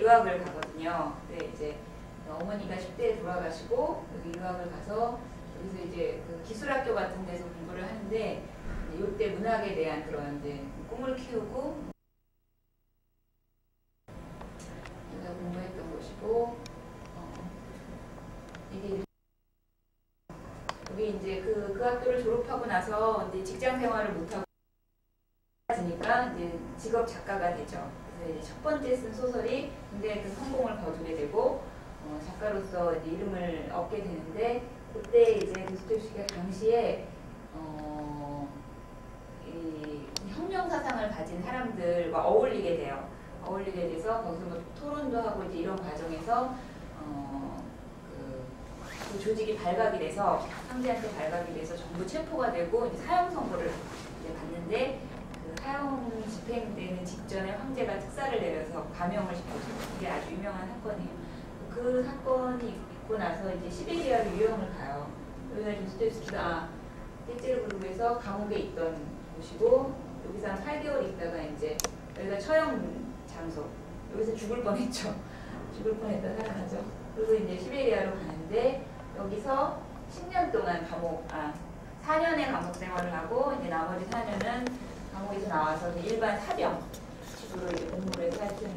유학을 가거든요. 근데 이제 어머니가 10대에 돌아가시고 여기 유학을 가서 여기서 이제 그 기술학교 같은 데서 공부를 하는데 이때 문학에 대한 그런 이제 꿈을 키우고 제가 공부했던 곳이고 이게 여기 이제 그 학교를 졸업하고 나서 이제 직장 생활을 못하고 지니까 이제 직업 작가가 되죠. 그래서 이제 첫 번째 쓴 소설이 굉장히 큰 성공을 거두게 되고 작가로서 이제 이름을 얻게 되는데 그때 이제 도스토옙스키가 당시에 이 혁명 사상을 가진 사람들과 어울리게 돼요. 어울리게 돼서 거기서 뭐 토론도 하고 이제 이런 과정에서 그 조직이 발각이 돼서 황제한테 발각이 돼서 전부 체포가 되고 이제 사형 선고를 이제 받는데 그 사형 집행되는 직전에 황제가 특사를 내려서 감형을 시켜줘요. 이게 아주 유명한 사건이에요. 그 사건이 있고 나서 이제 시베리아로 유형을 가요. 여기가 도스토옙스키가 떼찌르부르크에서 감옥에 있던 곳이고 여기서 한 8개월 있다가 이제 여기가 처형 장소. 여기서 죽을 뻔했죠. 죽을 뻔했다 살아나죠. 그리고 이제 시베리아로 가는데 여기서 10년 동안 4년의 감옥 생활을 하고 이제 나머지 4년은 감옥에서 나와서 일반 사병식으로 이제 공부를 해서 하여튼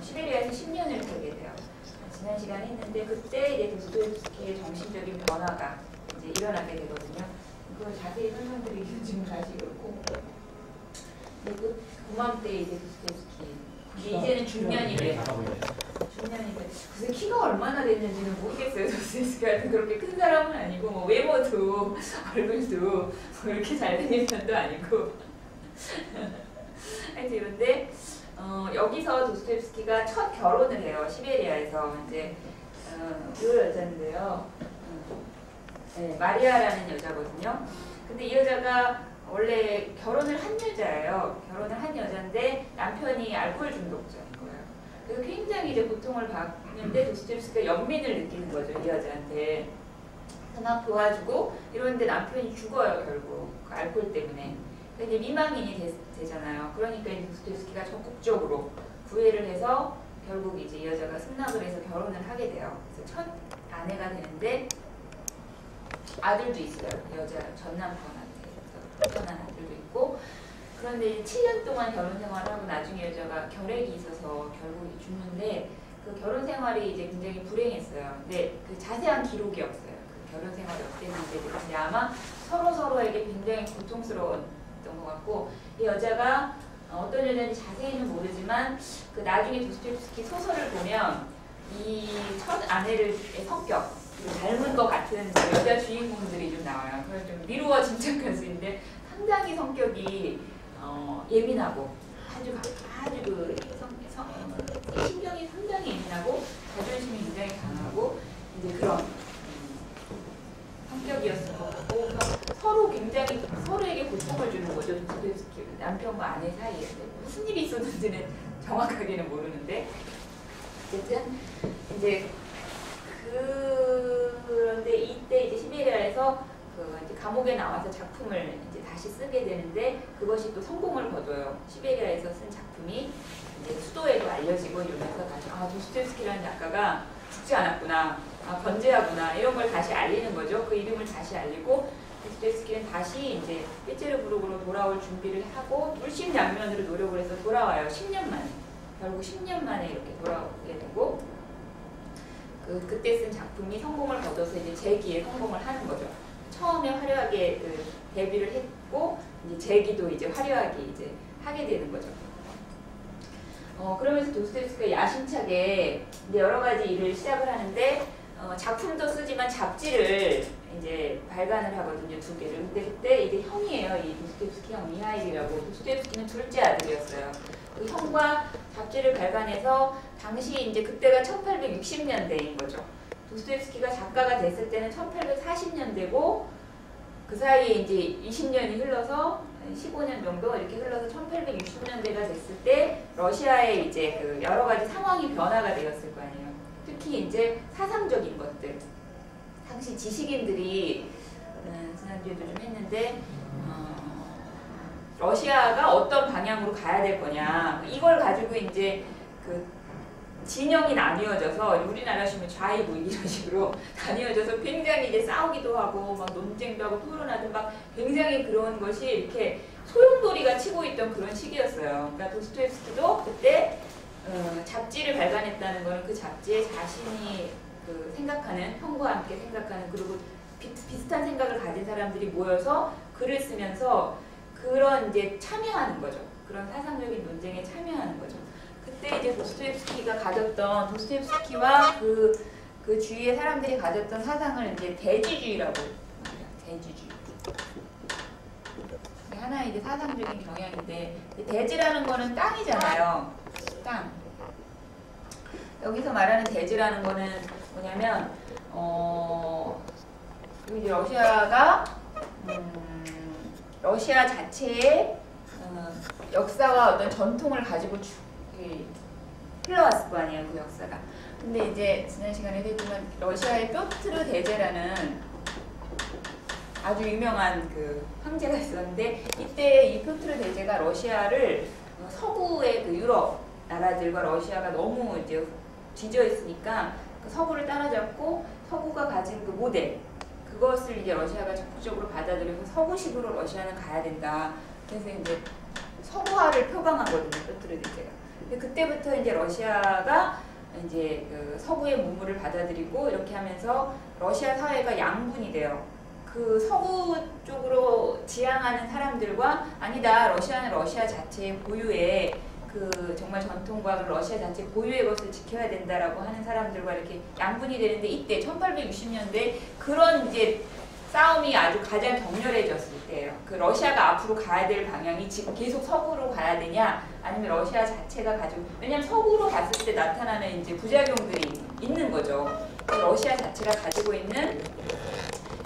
시베리아에서 10년을 살게 돼요. 지난 시간에 했는데 그때 이제 도스토옙스키의 정신적인 변화가 이제 일어나게 되거든요. 그걸 자세히 설명드리기는 지금 다시 그렇고 그 고맘때 이제 도스토옙스키 이제는 중년이래. 중년인데 글쎄 키가 얼마나 됐는지는 모르겠어요. 도스토옙스키가 그렇게 큰 사람은 아니고 뭐 외모도 얼굴도 뭐 이렇게 잘생긴 편도 아니고 하여튼 이런데 여기서 도스토옙스키가 첫 결혼을 해요. 시베리아에서 이제 이 여자인데요. 네, 마리아라는 여자거든요. 근데 이 여자가 원래 결혼을 한 여자예요. 결혼을 한 여자인데 남편이 알코올 중독자인 거예요. 그래서 굉장히 이제 고통을 받는데 도스토옙스키가 연민을 느끼는 거죠. 이 여자한테. 그래서 막 도와주고 이러는데 남편이 죽어요. 결국 그 알코올 때문에. 이제 미망인이 되잖아요. 그러니까 이제 도스토옙스키가 적극적으로 구애를 해서 결국 이제 이 여자가 승낙을 해서 결혼을 하게 돼요. 그래서 첫 아내가 되는데 아들도 있어요. 여자 전 남편한테 태어난 아들도 있고. 그런데 7년 동안 결혼 생활을 하고 나중에 여자가 결핵이 있어서 결국 죽는데 그 결혼 생활이 이제 굉장히 불행했어요. 근데 그 자세한 기록이 없어요. 그 결혼 생활이 어땠는지. 근데 아마 서로에게 굉장히 고통스러웠던 것 같고 이 여자가 어떤 여자인지 자세히는 모르지만 그 나중에 도스토옙스키 소설을 보면 이 첫 아내의 성격 닮은 것 같은 여자 주인공들이 좀 나와요. 그걸 좀 미루어 짐작할 수 있는데 상당히 성격이 예민하고 아주 그 신경이 상당히 예민하고 자존심이 굉장히 강하고 이제 그런 성격이었을 것 같고 서로 굉장히 서로에게 고통을 주는 거죠. 도스토옙스키 남편과 아내 사이에 무슨 일이 있었는지는 정확하게는 모르는데 어쨌든 이제 그런데 이때 이제 시베리아에서 그 이제 감옥에 나와서 작품을 이제 다시 쓰게 되는데 그것이 또 성공을 거둬요. 시베리아에서 쓴 작품이 이제 수도에도 알려지고 이러면서 다시 도스토옙스키라는 작가가 죽지 않았구나, 건재하구나 이런 걸 다시 알리는 거죠. 그 이름을 다시 알리고 도스토옙스키는 다시 이제 페테르부르크로 돌아올 준비를 하고 물심양면으로 노력을 해서 돌아와요. 10년 만에. 결국 10년 만에 이렇게 돌아오게 되고 그때 쓴 작품이 성공을 거둬서 이제 재기에 성공을 하는 거죠. 처음에 화려하게 그 데뷔를 했고 이제 재기도 이제 화려하게 이제 하게 되는 거죠. 그러면서 도스토옙스키가 야심차게 이제 여러 가지 일을 시작을 하는데 작품도 쓰지만 잡지를 이제 발간을 하거든요. 2개를. 근데 그때 이제 형이에요. 이 도스토옙스키 형 미하일이라고. 도스토옙스키는 둘째 아들이었어요. 그 형과 잡지를 발간해서 당시 이제 그때가 1860년대인 거죠. 도스토옙스키가 작가가 됐을 때는 1840년대고 그 사이에 이제 20년이 흘러서 15년 정도 이렇게 흘러서 1860년대가 됐을 때 러시아에 이제 그 여러 가지 상황이 변화가 되었을 거 아니에요. 특히 이제 사상적인 것들. 당시 지식인들이 지난주에도 좀 했는데 러시아가 어떤 방향으로 가야 될 거냐 이걸 가지고 이제 그 진영이 나뉘어져서 우리나라시면 좌이부 이런 식으로 나뉘어져서 굉장히 이제 싸우기도 하고 막 논쟁도 하고 토론하든 막 굉장히 그런 것이 이렇게 소용돌이가 치고 있던 그런 시기였어요. 그러니까 도스토옙스키도 그때 잡지를 발간했다는 거는 그 잡지에 자신이 그 생각하는 형과 함께 생각하는 그리고 비슷한 생각을 가진 사람들이 모여서 글을 쓰면서 그런 이제 참여하는 거죠. 그런 사상적인 논쟁에 참여하는 거죠. 그때 이제 도스토옙스키가 가졌던 도스토옙스키와 그 주위의 사람들이 가졌던 사상을 이제 대지주의라고 말해요. 대지주의. 하나의 이제 사상적인 경향인데 대지라는 거는 땅이잖아요. 땅. 여기서 말하는 대지라는 거는 뭐냐면 이제 러시아가 러시아 자체의 역사와 어떤 전통을 가지고 흘러왔을 거 아니에요, 그 역사가. 근데 이제 지난 시간에 했지만 러시아의 뾰트르 대제라는 아주 유명한 그 황제가 있었는데 이때 이 뾰트르 대제가 러시아를 서구의 그 유럽 나라들과 러시아가 너무 이제 뒤져 있으니까 그 서구를 따라잡고 서구가 가진 그 모델 그것을 이제 러시아가 적극적으로 받아들여서 서구식으로 러시아는 가야 된다. 그래서 이제 서구화를 표방하거든요, 뾰트르 대제가. 근데 그때부터 이제 러시아가 이제 그 서구의 문물을 받아들이고 이렇게 하면서 러시아 사회가 양분이 돼요. 그 서구 쪽으로 지향하는 사람들과 아니다 러시아는 러시아 자체의 고유의 그 정말 전통과 러시아 자체 고유의 것을 지켜야 된다라고 하는 사람들과 이렇게 양분이 되는데 이때 1860년대 그런 이제 싸움이 아주 가장 격렬해졌을 때예요. 그 러시아가 앞으로 가야 될 방향이 지금 계속 서구로 가야 되냐 아니면 러시아 자체가 가지고 왜냐하면 서구로 갔을 때 나타나는 이제 부작용들이 있는 거죠. 러시아 자체가 가지고 있는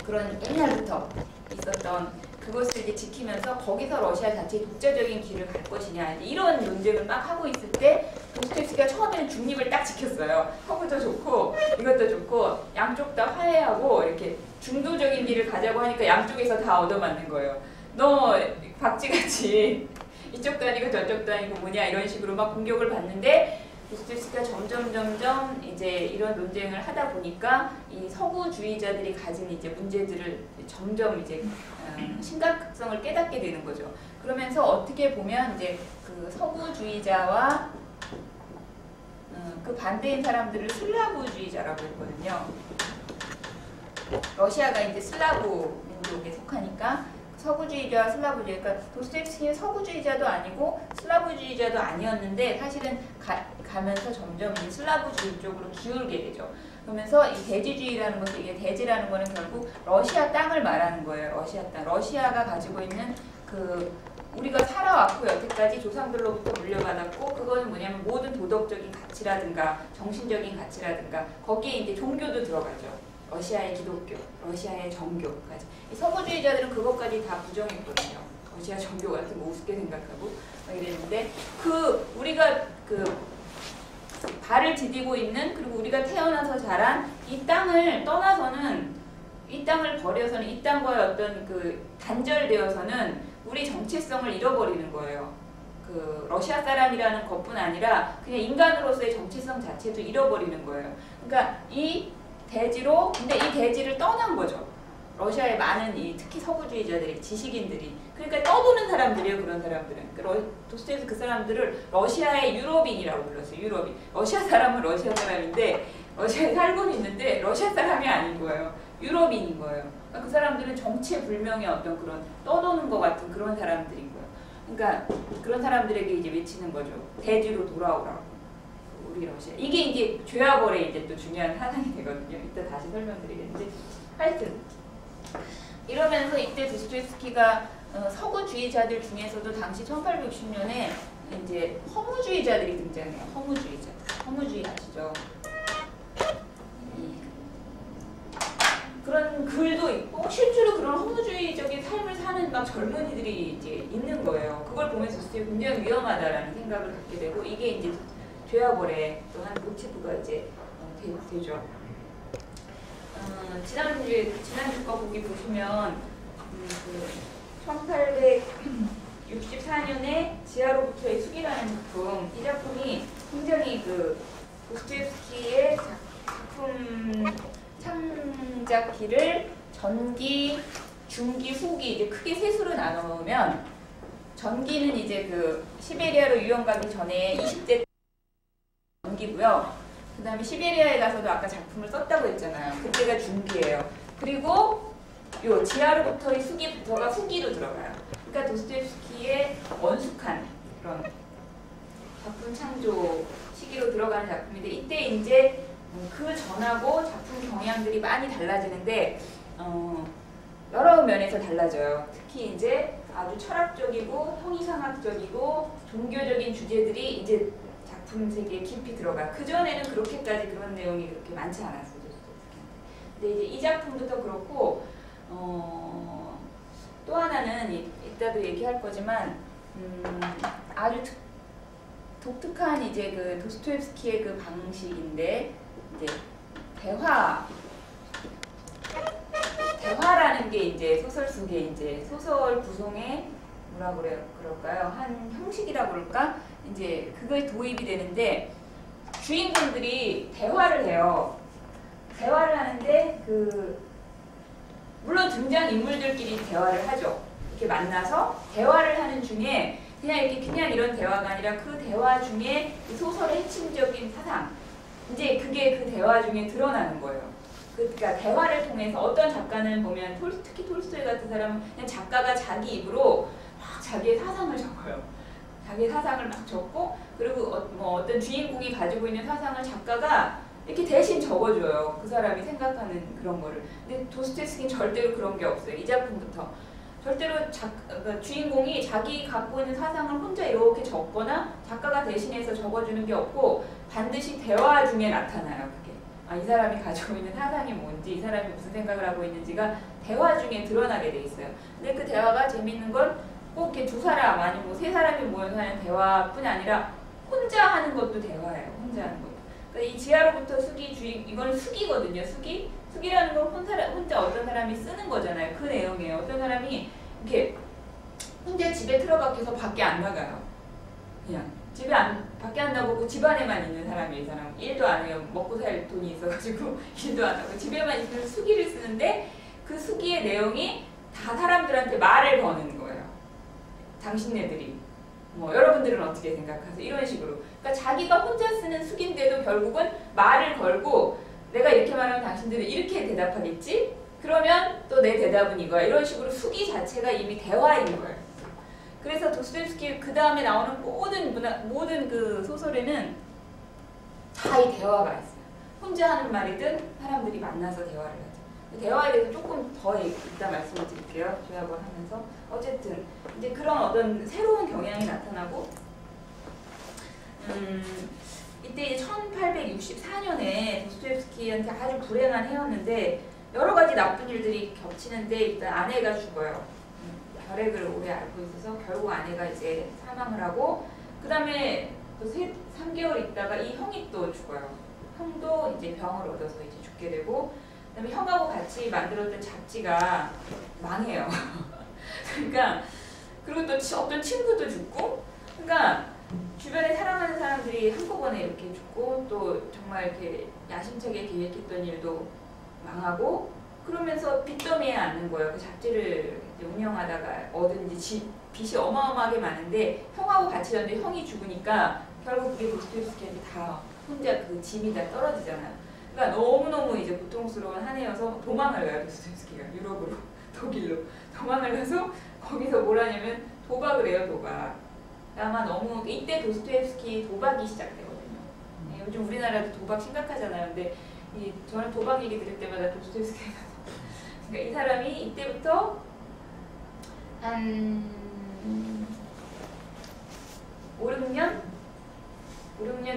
그런 옛날부터 있었던 그것을 이제 지키면서 거기서 러시아 자체의 독자적인 길을 갈 것이냐 이런 논쟁을 막 하고 있을 때 도스토옙스키가 처음에는 중립을 딱 지켰어요. 서구도 좋고 이것도 좋고 양쪽 다 화해하고 이렇게 중도적인 길을 가자고 하니까 양쪽에서 다 얻어맞는 거예요. 너 박쥐같이 이쪽도 아니고 저쪽도 아니고 뭐냐 이런 식으로 막 공격을 받는데 도스토옙스키가 점점 이제 이런 논쟁을 하다 보니까 이 서구주의자들이 가진 이제 문제들을 점점 이제 심각성을 깨닫게 되는 거죠. 그러면서 어떻게 보면 이제 그 서구주의자와 그 반대인 사람들을 슬라브주의자라고 했거든요. 러시아가 이제 슬라브 민족에 속하니까 서구주의자와 슬라브주의, 그러니까 도스토옙스키는 서구주의자도 아니고 슬라브주의자도 아니었는데 사실은 가면서 점점 이 슬라브주의 쪽으로 기울게 되죠. 그러면서 이 대지주의라는 것은 이게 대지라는 거는 결국 러시아 땅을 말하는 거예요. 러시아 땅. 러시아가 가지고 있는 그 우리가 살아왔고 여태까지 조상들로부터 물려받았고 그거는 뭐냐면 모든 도덕적인 가치라든가 정신적인 가치라든가 거기에 이제 종교도 들어가죠. 러시아의 기독교, 러시아의 정교까지. 이 서구주의자들은 그것까지 다 부정했거든요. 러시아 정교 같은 거 우습게 생각하고 막 이랬는데 우리가 발을 디디고 있는 그리고 우리가 태어나서 자란 이 땅을 떠나서는 이 땅을 버려서는 이 땅과의 어떤 그 단절되어서는 우리 정체성을 잃어버리는 거예요. 그 러시아 사람이라는 것뿐 아니라 그냥 인간으로서의 정체성 자체도 잃어버리는 거예요. 그러니까 이 대지로 근데 이 대지를 떠난 거죠. 러시아의 많은 특히 서구주의자들이 지식인들이 그러니까 떠도는 사람들이에요. 그런 사람들은 도스토옙스키 그 사람들을 러시아의 유럽인이라고 불렀어요. 유럽인. 러시아 사람은 러시아 사람인데 러시아에 살고는 있는데 러시아 사람이 아닌 거예요. 유럽인인 거예요. 그러니까 그 사람들은 정체불명의 어떤 그런 떠도는 것 같은 그런 사람들인 거예요. 그러니까 그런 사람들에게 이제 외치는 거죠. 대지로 돌아오라고. 우리 러시아. 이게 이제 죄와벌의 이제 또 중요한 사상이 되거든요. 이따 다시 설명드리겠는데 하여튼 이러면서 이때 도스토옙스키가 서구주의자들 중에서도 당시 1860년에 이제 허무주의자들이 등장해요. 허무주의자. 허무주의 아시죠? 그런 글도 있고 실제로 그런 허무주의적인 삶을 사는 막 젊은이들이 이제 있는 거예요. 그걸 보면서 굉장히 위험하다라는 생각을 갖게 되고 이게 이제 죄와벌의 또 한 모티브가 이제 되죠. 지난주 거 보기 보시면 1864년에 지하로부터의 숙이라는 작품 이 작품이 굉장히 도스토옙스키의 작품 창작기를 전기, 중기, 후기 이제 크게 세 수로 나누면 전기는 이제 그 시베리아로 유학 가기 전에 20대 전기고요. 그 다음에 시베리아에 가서도 아까 작품을 썼다고 했잖아요. 그때가 중기예요. 그리고 요 지하로부터의 수기부터가 후기로 들어가요. 그러니까 도스토옙스키의 원숙한 그런 작품 창조 시기로 들어가는 작품인데 이때 이제 그 전하고 작품 경향들이 많이 달라지는데 여러 면에서 달라져요. 특히 이제 아주 철학적이고 형이상학적이고 종교적인 주제들이 이제 작품 세계에 깊이 들어가. 그 전에는 그렇게까지 그런 내용이 그렇게 많지 않았어요. 근데 이제 이 작품부터 그렇고 또 하나는 이따도 얘기할 거지만 아주 독특한 이제 그 도스토옙스키의 그 방식인데 이제 대화라는 게 이제 소설 속에 이제 소설 구성의 뭐라 그럴까요? 한 형식이라고 그럴까? 이제 그거에 도입이 되는데 주인공들이 대화를 해요. 대화를 하는데 물론 등장 인물들끼리 대화를 하죠. 이렇게 만나서 대화를 하는 중에 그냥 이런 대화가 아니라 그 대화 중에 소설의 핵심적인 사상 이제 그게 그 대화 중에 드러나는 거예요. 그러니까 대화를 통해서 어떤 작가는 보면 특히 톨스토이 같은 사람은 그냥 작가가 자기 입으로 막 자기의 사상을 적어요. 자기의 사상을 막 적고 그리고 어떤 주인공이 가지고 있는 사상을 작가가 이렇게 대신 적어줘요. 그 사람이 생각하는 그런 거를. 근데 도스토옙스키는 절대로 그런 게 없어요. 이 작품부터. 절대로 그러니까 주인공이 자기 갖고 있는 사상을 혼자 이렇게 적거나 작가가 대신해서 적어주는 게 없고 반드시 대화 중에 나타나요. 그게. 이 사람이 가지고 있는 사상이 뭔지 이 사람이 무슨 생각을 하고 있는지가 대화 중에 드러나게 돼 있어요. 근데 그 대화가 재밌는 건 꼭 이렇게 두 사람 아니면 뭐 세 사람이 모여서 하는 대화뿐이 아니라 혼자 하는 것도 대화예요. 혼자 하는 것도. 그러니까 이 지하로부터 수기 주인 이건 수기거든요. 수기라는 건 혼자 어떤 사람이 쓰는 거잖아요. 그 내용이에요. 어떤 사람이 이렇게 혼자 집에 틀어박혀서 밖에 안 나가요. 그냥 밖에 안 나가고 집 안에만 있는 사람이에요. 이 사람 일도 안 해요. 먹고 살 돈이 있어가지고 일도 안 하고 집에만 있으면 수기를 쓰는데 그 수기의 내용이 다 사람들한테 말을 거는 거예요. 당신네들이 여러분들은 어떻게 생각하세요? 이런 식으로. 그러니까 자기가 혼자 쓰는 수기인데도 결국은 말을 걸고 내가 이렇게 말하면 당신들은 이렇게 대답하겠지? 그러면 또 내 대답은 이거야. 이런 식으로 수기 자체가 이미 대화인 거예요. 그래서 도스토옙스키 그 다음에 나오는 모든 그 소설에는 다 이 대화가 있어요. 혼자 하는 말이든 사람들이 만나서 대화를 하죠. 대화에 대해서 조금 더 이따 말씀을 드릴게요. 조합을 하면서. 어쨌든 이제 그런 어떤 새로운 경향이 나타나고 이때 이제 1864년에 도스토옙스키한테 아주 불행한 해였는데 여러 가지 나쁜 일들이 겹치는데 일단 아내가 죽어요. 결핵을 오래 앓고 있어서 결국 아내가 이제 사망을 하고 그 다음에 또 3개월 있다가 이 형이 또 죽어요. 형도 이제 병을 얻어서 이제 죽게 되고 그다음에 형하고 같이 만들었던 잡지가 망해요. 그러니까 그리고 또 어떤 친구도 죽고 그러니까 주변에 사랑하는 사람들이 한꺼번에 이렇게 죽고 또 정말 이렇게 야심차게 계획했던 일도 망하고 그러면서 빚더미에 앉는 거예요. 그 잡지를 운영하다가 얻은 빚이 어마어마하게 많은데 형하고 같이 졌는데 형이 죽으니까 결국 그게 도스토옙스키한테 다 혼자 그 짐이 다 떨어지잖아요. 그러니까 너무너무 이제 고통스러운 한 해여서 도망을 가요. 도스토옙스키가 유럽으로 독일로 도망을 가서 거기서 뭘 하냐면 도박을 해요. 도박. 아마 너무 이때 도스토옙스키 도박이 시작되거든요. 요즘 우리나라도 도박 심각하잖아요. 근데 저는 도박 얘기 들을 때마다 도스토옙스키가 그러니까 이 사람이 이때부터 한 5-6년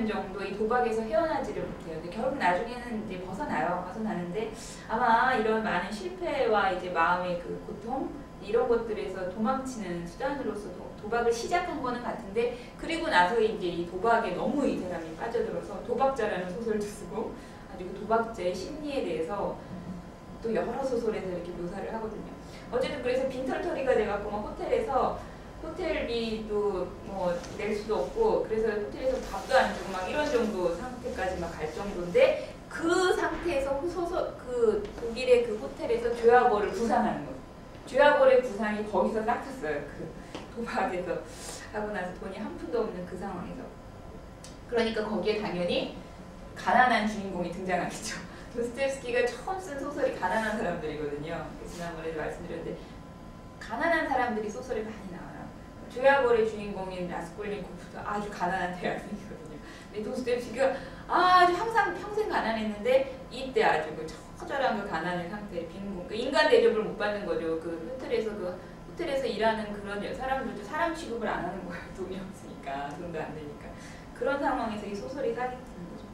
정도 이 도박에서 헤어나지를 못해요. 근데 결국 나중에는 이제 벗어나는데 아마 이런 많은 실패와 이제 마음의 그 고통 이런 것들에서 도망치는 수단으로서 도박을 시작한 거는 같은데 그리고 나서 이제 이 도박에 너무 이 사람이 빠져들어서 도박자라는 소설도 쓰고 아주 그 도박자의 심리에 대해서 또 여러 소설에서 이렇게 묘사를 하거든요. 어쨌든 그래서 빈털터리가 돼갖고 막 호텔에서 호텔비도 뭐 낼 수도 없고 그래서 호텔에서 밥도 안 주고 막 이런 정도 상태까지 막 갈 정도인데 그 상태에서 그 독일의 그 호텔에서 죄와벌을 구상하는 거예요. 죄와벌의 구상이 거기서 싹텄어요. 그 도박에서 하고 나서 돈이 한 푼도 없는 그 상황에서. 그러니까 거기에 당연히 가난한 주인공이 등장하겠죠. 도스토옙스키가 처음 쓴 소설이 가난한 사람들이거든요. 지난번에도 말씀드렸는데 가난한 사람들이 소설에 많이 나와요. 죄와벌의 주인공인 라스콜린코프도 아주 가난한 대학생이거든요. 근데 도스토옙스키가 아주 항상 평생 가난했는데 이때 아주 그 처절한 그 가난의 상태, 빈곤, 그 인간 대접을 못 받는 거죠. 그 호텔에서 일하는 그런 사람들도 사람 취급을 안 하는 거예요. 돈이 없으니까, 돈도 안 되니까. 그런 상황에서 이 소설이 사기치는 거죠.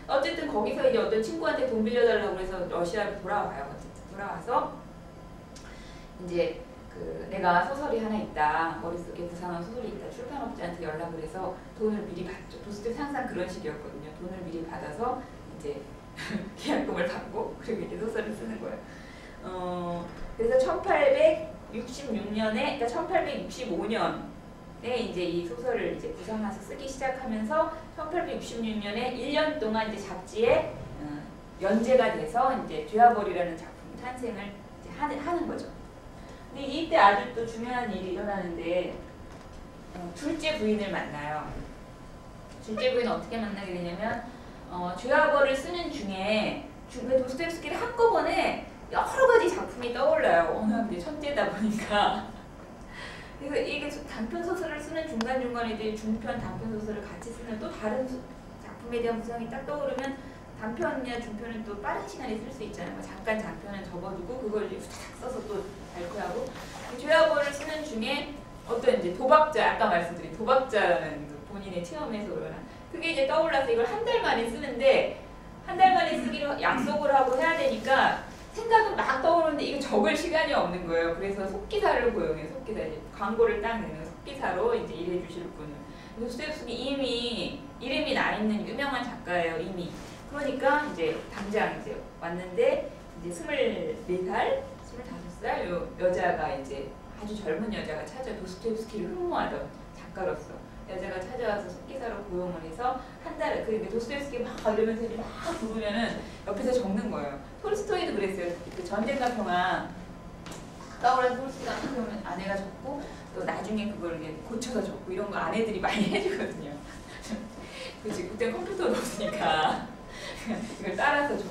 어쨌든 거기서 이제 어떤 친구한테 돈 빌려달라고 해서 러시아로 돌아와요. 어쨌든 돌아와서 이제 그 내가 소설이 하나 있다, 머릿속에 구상한 소설이 있다, 출판업자한테 연락을 해서 돈을 미리 받죠. 도스토옙스키 항상 그런 식이었거든요. 돈을 미리 받아서 이제 계약금을 받고 그리고 이제 소설을 쓰는 거예요. 그래서 1866년에, 그러니까 1865년에 이제 이 소설을 이제 구상해서 쓰기 시작하면서 1866년에 1년 동안 이제 잡지에 연재가 돼서 이제 죄와벌이라는 작품이 탄생을 이제 하는 거죠. 근데 이때 아주 또 중요한 일이 일어나는데 둘째 부인을 만나요. 둘째 부인은 어떻게 만나게 되냐면 죄와벌을 쓰는 중에 도스토옙스키를 한꺼번에 여러 가지 작품이 떠올라요. 워낙 이제 천재다 보니까. 그래서 이게 단편 소설을 쓰는 중간중간에 이제 중편, 단편 소설을 같이 쓰는 또 다른 작품에 대한 구성이 딱 떠오르면 단편이나 중편은 또 빠른 시간에 쓸 수 있잖아요. 잠깐 장편은 접어두고 그걸 이제 후다닥 써서 또 발표하고. 죄와벌을 쓰는 중에 어떤 이제 도박자, 아까 말씀드린 도박자라는 그 본인의 체험에서 그러나 그게 이제 떠올라서 이걸 한 달 만에 쓰는데 한 달 만에 쓰기로 약속을 하고 해야 되니까 생각은 막 떠오르는데 이거 적을 시간이 없는 거예요. 그래서 속기사를 고용해요. 속기사, 이제 광고를 딱 내는 속기사로 이제 일해 주실 분을. 도스토옙스키 이미 이름이 나 있는 유명한 작가예요. 이미. 그러니까 이제 당장 이제 왔는데 이제 24살, 25살 요 여자가 이제 아주 젊은 여자가 찾아 도스토옙스키를 흠모하던 작가로서 여자가 찾아와서 속기사로 고용을 해서 한 달에 그러니까 도스토옙스키 막 이러면서 막 부르면은 옆에서 적는 거예요. 톨스토이도 그랬어요. 그 전쟁과 평화 떠오르는 톨스토이가 그러면 아내가 적고 또 나중에 그걸 이제 고쳐서 적고 이런 거 아내들이 많이 해주거든요. 그치 그때 컴퓨터도 없으니까 이걸 따라서 적.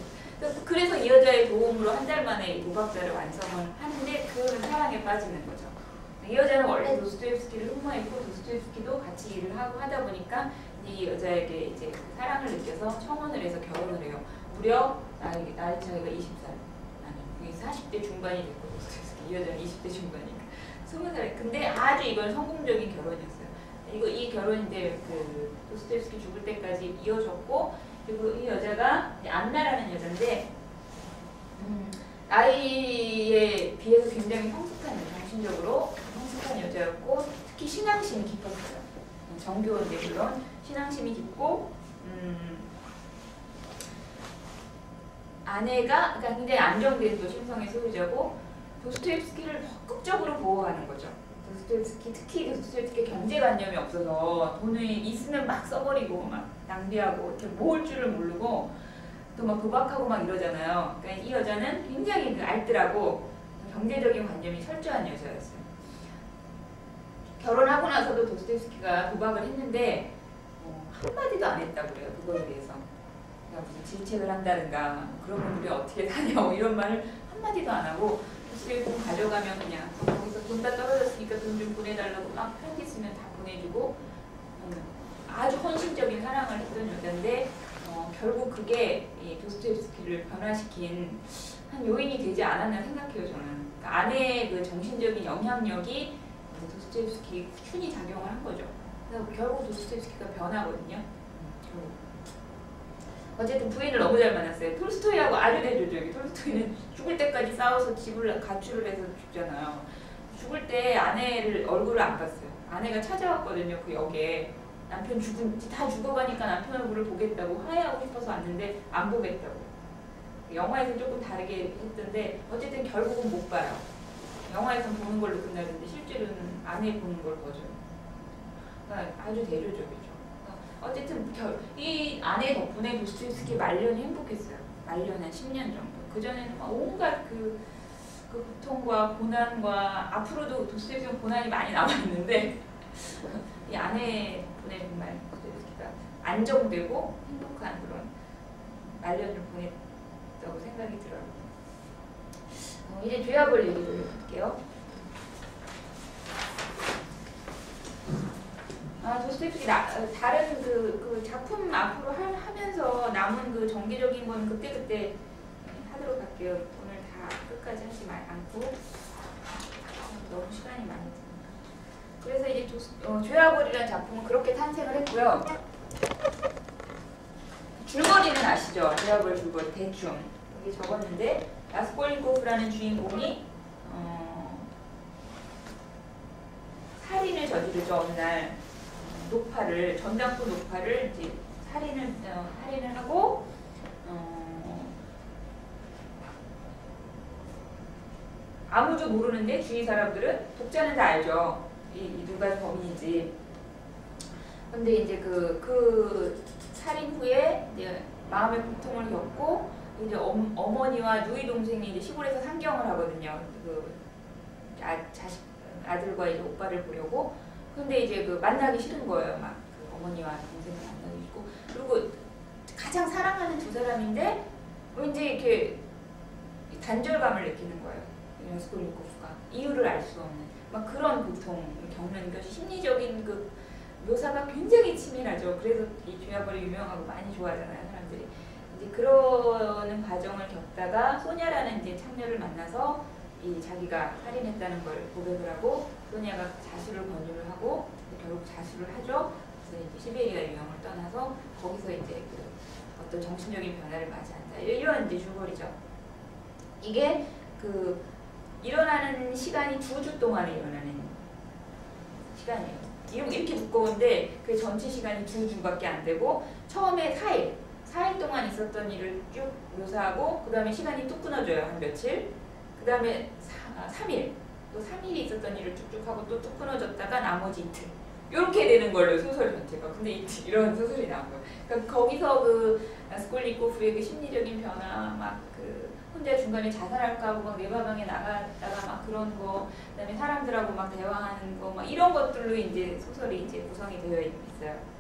그래서 이 여자의 도움으로 한 달 만에 이 도박자를 완성을 하는데 그는 사랑에 빠지는 거죠. 이 여자는 원래 도스토옙스키를 흠모했고 도스토옙스키도 같이 일을 하고 하다 보니까 이 여자에게 이제 사랑을 느껴서 청혼을 해서 결혼을 해요. 무려 나이 차이가 20살, 아니 40대 중반이 됐고 도스토옙스키 이 여자는 20대 중반이니까 20살. 근데 아주 이건 성공적인 결혼이었어요. 이 결혼인데 그 도스토옙스키 죽을 때까지 이어졌고 그리고 이 여자가 안나라는 여자인데 나이에 비해서 굉장히 성숙한 정신적으로 성숙한 여자였고 특히 신앙심이 깊었어요. 정교인데 물론 신앙심이 깊고 아내가 그러니까 굉장히 안정된 또 심성의 소유자고 도스토옙스키를 적극적으로 보호하는 거죠. 특히 도스토옙스키 경제관념이 없어서 돈을 있으면 막 써버리고 막 낭비하고 이렇게 모을 줄을 모르고 또 막 도박하고 막 이러잖아요. 그러니까 이 여자는 굉장히 알뜰하고 경제적인 관념이 철저한 여자였어요. 결혼하고 나서도 도스토옙스키가 도박을 했는데 한마디도 안 했다고 그래요. 그거에 대해서. 그러니까 무슨 질책을 한다든가 그런 분들이 어떻게 사냐 뭐 이런 말을 한마디도 안 하고 돈 가져가면 그냥 거기서 돈 다 떨어졌으니까 돈 좀 보내달라고 막 편지 쓰면 다 보내주고 아주 헌신적인 사랑을 했던 여자인데 결국 그게 이 도스토옙스키를 변화시킨 한 요인이 되지 않았나 생각해요. 저는 그러니까 아내의 그 정신적인 영향력이 도스토옙스키 꾸준히 작용을 한 거죠. 그래서 결국 도스토옙스키가 변하거든요. 어쨌든 부인을 너무 잘 만났어요. 톨스토이하고 아주 대조죠. 톨스토이는 죽을 때까지 싸워서 집을 가출을 해서 죽잖아요. 죽을 때 아내를 얼굴을 안 봤어요. 아내가 찾아왔거든요. 그 역에 남편 다 죽어가니까 남편 얼굴을 보겠다고 화해하고 싶어서 왔는데 안 보겠다고. 영화에서는 조금 다르게 했던데 어쨌든 결국은 못 봐요. 영화에서는 보는 걸로 끝나는데 실제로는 안에 보는 걸 보죠. 그러니까 아주 대조적이죠. 어쨌든 이 아내 덕분에 도스토옙스키 말년이 행복했어요. 말년 한 10년 정도. 그전에는 온갖 그 고통과 고난과 앞으로도 도스토옙스키는 고난이 많이 남아있는데 이 아내 덕분에 정말 도스토옙스키가 안정되고 행복한 그런 말년을 보냈다고 생각이 들어요. 이제 죄악을 얘기를 해볼게요. 도스토옙스키 다른 그 작품 앞으로 하면서 남은 그 정기적인 건 그때그때 하도록 할게요. 오늘 다 끝까지 하지 않고 너무 시간이 많이 드니까. 그래서 이제 죄악을이라는 작품은 그렇게 탄생을 했고요. 줄거리는 아시죠? 죄악을 줄거리 대충 여기 적었는데 라스콜니코프라는 주인공이 살인을 저지르죠. 어느 날 전당포 노파를 이제 살인을 하고 아무도 모르는데 주위 사람들은 독자는 다 알죠. 이 누가 범인인지. 근데 이제 그 살인 후에 이제 마음의 고통을 겪고 이제 어머니와 누이 동생이 이제 시골에서 상경을 하거든요. 그 아들과 이제 오빠를 보려고. 근데 이제 그 만나기 싫은 거예요. 막 그 어머니와 동생을 만나기 싫고. 그리고 가장 사랑하는 두 사람인데 왠지 이렇게 단절감을 느끼는 거예요. 라스콜니코프가 이유를 알 수 없는 막 그런 고통을 겪는 것이 심리적인 그 묘사가 굉장히 치밀하죠. 그래서 이 죄악을 유명하고 많이 좋아하잖아요, 사람들이. 이제 그러는 과정을 겪다가 소냐라는 이제 창녀를 만나서 이 자기가 살인했다는 걸 고백을 하고 소냐가 자수를 권유를 하고 결국 자수를 하죠. 그래서 이제 시베리아 유형을 떠나서 거기서 이제 그 어떤 정신적인 변화를 맞이한다. 이런 이제 줄거리죠. 이게 그 일어나는 시간이 2주 동안에 일어나는 시간이에요. 이렇게 두꺼운데 그 전체 시간이 2주밖에 안 되고 처음에 4일 동안 있었던 일을 쭉 묘사하고 그 다음에 시간이 뚝 끊어져요. 한 며칠. 그 다음에 3일. 또 3일이 있었던 일을 쭉쭉 하고 또 뚝 끊어졌다가 나머지 이틀. 이렇게 되는 걸로 소설 전체가. 근데 이런 소설이 나온 거예요. 그러니까 거기서 그 라스콜니코프의 그 심리적인 변화, 막 그 혼자 중간에 자살할까 하고 막 내바방에 나갔다가 막 그런 거, 그다음에 사람들하고 막 대화하는 거, 막 이런 것들로 이제 소설이 이제 구성이 되어 있어요.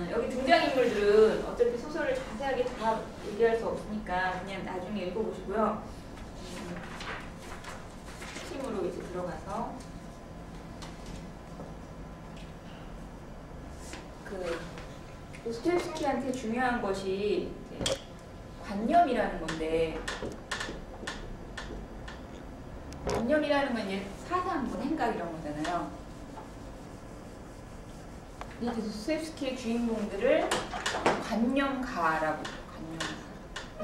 여기 등장인물들은 어차피 소설을 자세하게 다 얘기할 수 없으니까 그냥 나중에 읽어보시고요. 핵심으로 이제 들어가서 그 도스토옙스키한테 중요한 것이 관념이라는 건데, 관념이라는 건 이제 사상, 생각 이런 거잖아요. 이 도스토옙스키의 주인공들을 관념가라고,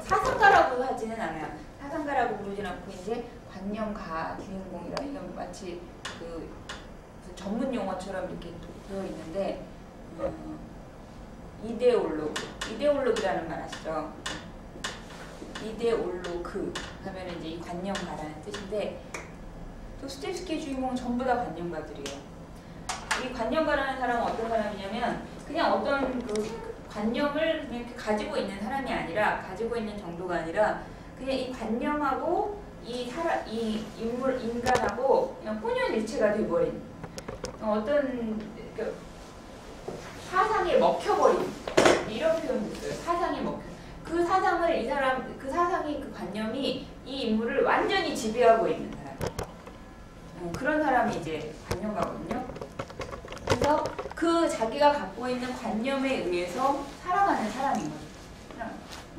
사상가라고 하지는 않아요. 사상가라고 부르진 않고 이제 관념가 주인공이라, 이건 마치 그 전문 용어처럼 이렇게 되어 있는데, 이데올로그라는 말 아시죠? 이데올로그 하면 이제 이 관념가라는 뜻인데, 도스토옙스키의 주인공은 전부 다 관념가들이에요. 이 관념가라는 사람은 어떤 사람이냐면 그냥 어떤 그 관념을 그냥 이렇게 가지고 있는 사람이 아니라, 가지고 있는 정도가 아니라 그냥 이 관념하고 인간하고 그냥 혼연일체가 돼버린 어떤 그 사상에 먹혀버린, 이런 표현도 있어요. 사상에 먹혀. 그 사상을 그 사상이, 그 관념이 이 인물을 완전히 지배하고 있는 사람. 그런 사람이 이제 관념가거든요. 그래서 그 자기가 갖고 있는 관념에 의해서 살아가는 사람인 거죠.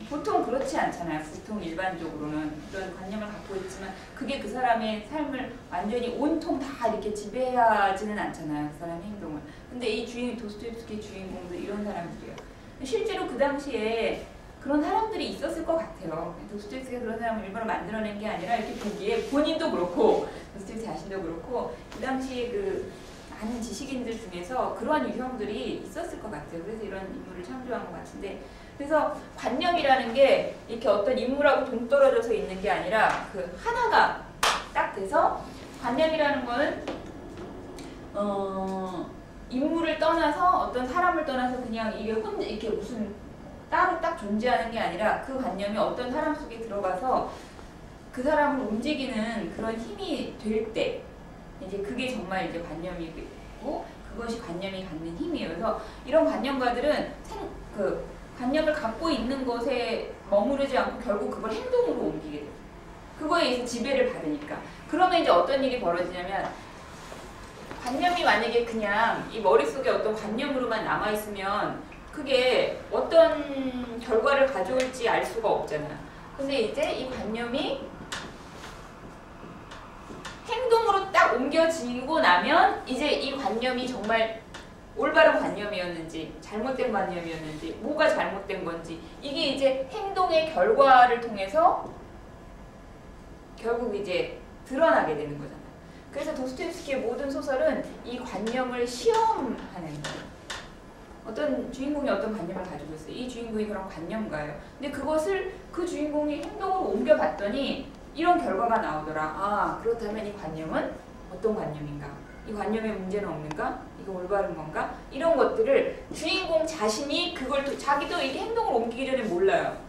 보통 그렇지 않잖아요. 보통 일반적으로는 그런 관념을 갖고 있지만 그게 그 사람의 삶을 완전히 온통 다 이렇게 지배하지는 않잖아요. 그 사람의 행동을. 근데 이 도스토옙스키 주인공도 이런 사람들이에요. 실제로 그 당시에 그런 사람들이 있었을 것 같아요. 도스토옙스키가 그런 사람을 일부러 만들어낸 게 아니라 이렇게 보기에 본인도 그렇고 도스토옙스키 자신도 그렇고 그 당시 그 많은 지식인들 중에서 그러한 유형들이 있었을 것 같아요. 그래서 이런 인물을 창조한 것 같은데, 그래서 관념이라는 게 이렇게 어떤 인물하고 동떨어져서 있는 게 아니라 그 하나가 딱 돼서 관념이라는 거는 인물을 떠나서 어떤 사람을 떠나서 그냥 이게 혼자 이렇게 무슨 따로 딱 존재하는 게 아니라 그 관념이 어떤 사람 속에 들어가서 그 사람을 움직이는 그런 힘이 될 때 이제 그게 정말 이제 관념이고 그것이 관념이 갖는 힘이에요. 그래서 이런 관념가들은 그 관념을 갖고 있는 것에 머무르지 않고 결국 그걸 행동으로 옮기게 돼요. 그거에 의해서 지배를 받으니까. 그러면 이제 어떤 일이 벌어지냐면 관념이 만약에 그냥 이 머릿속에 어떤 관념으로만 남아있으면 그게 어떤 결과를 가져올지 알 수가 없잖아요. 근데 이제 이 관념이 행동으로 딱 옮겨지고 나면 이제 이 관념이 정말 올바른 관념이었는지 잘못된 관념이었는지 뭐가 잘못된 건지 이게 이제 행동의 결과를 통해서 결국 이제 드러나게 되는 거잖아요. 그래서 도스토옙스키의 모든 소설은 이 관념을 시험하는 거예요. 어떤 주인공이 어떤 관념을 가지고 있어요. 이 주인공이 그런 관념가예요. 근데 그것을 그 주인공이 행동으로 옮겨봤더니 이런 결과가 나오더라. 아, 그렇다면 이 관념은 어떤 관념인가? 이 관념에 문제는 없는가? 이거 올바른 건가? 이런 것들을 주인공 자신이 그걸 자기도 이게 행동을 옮기기 전에 몰라요.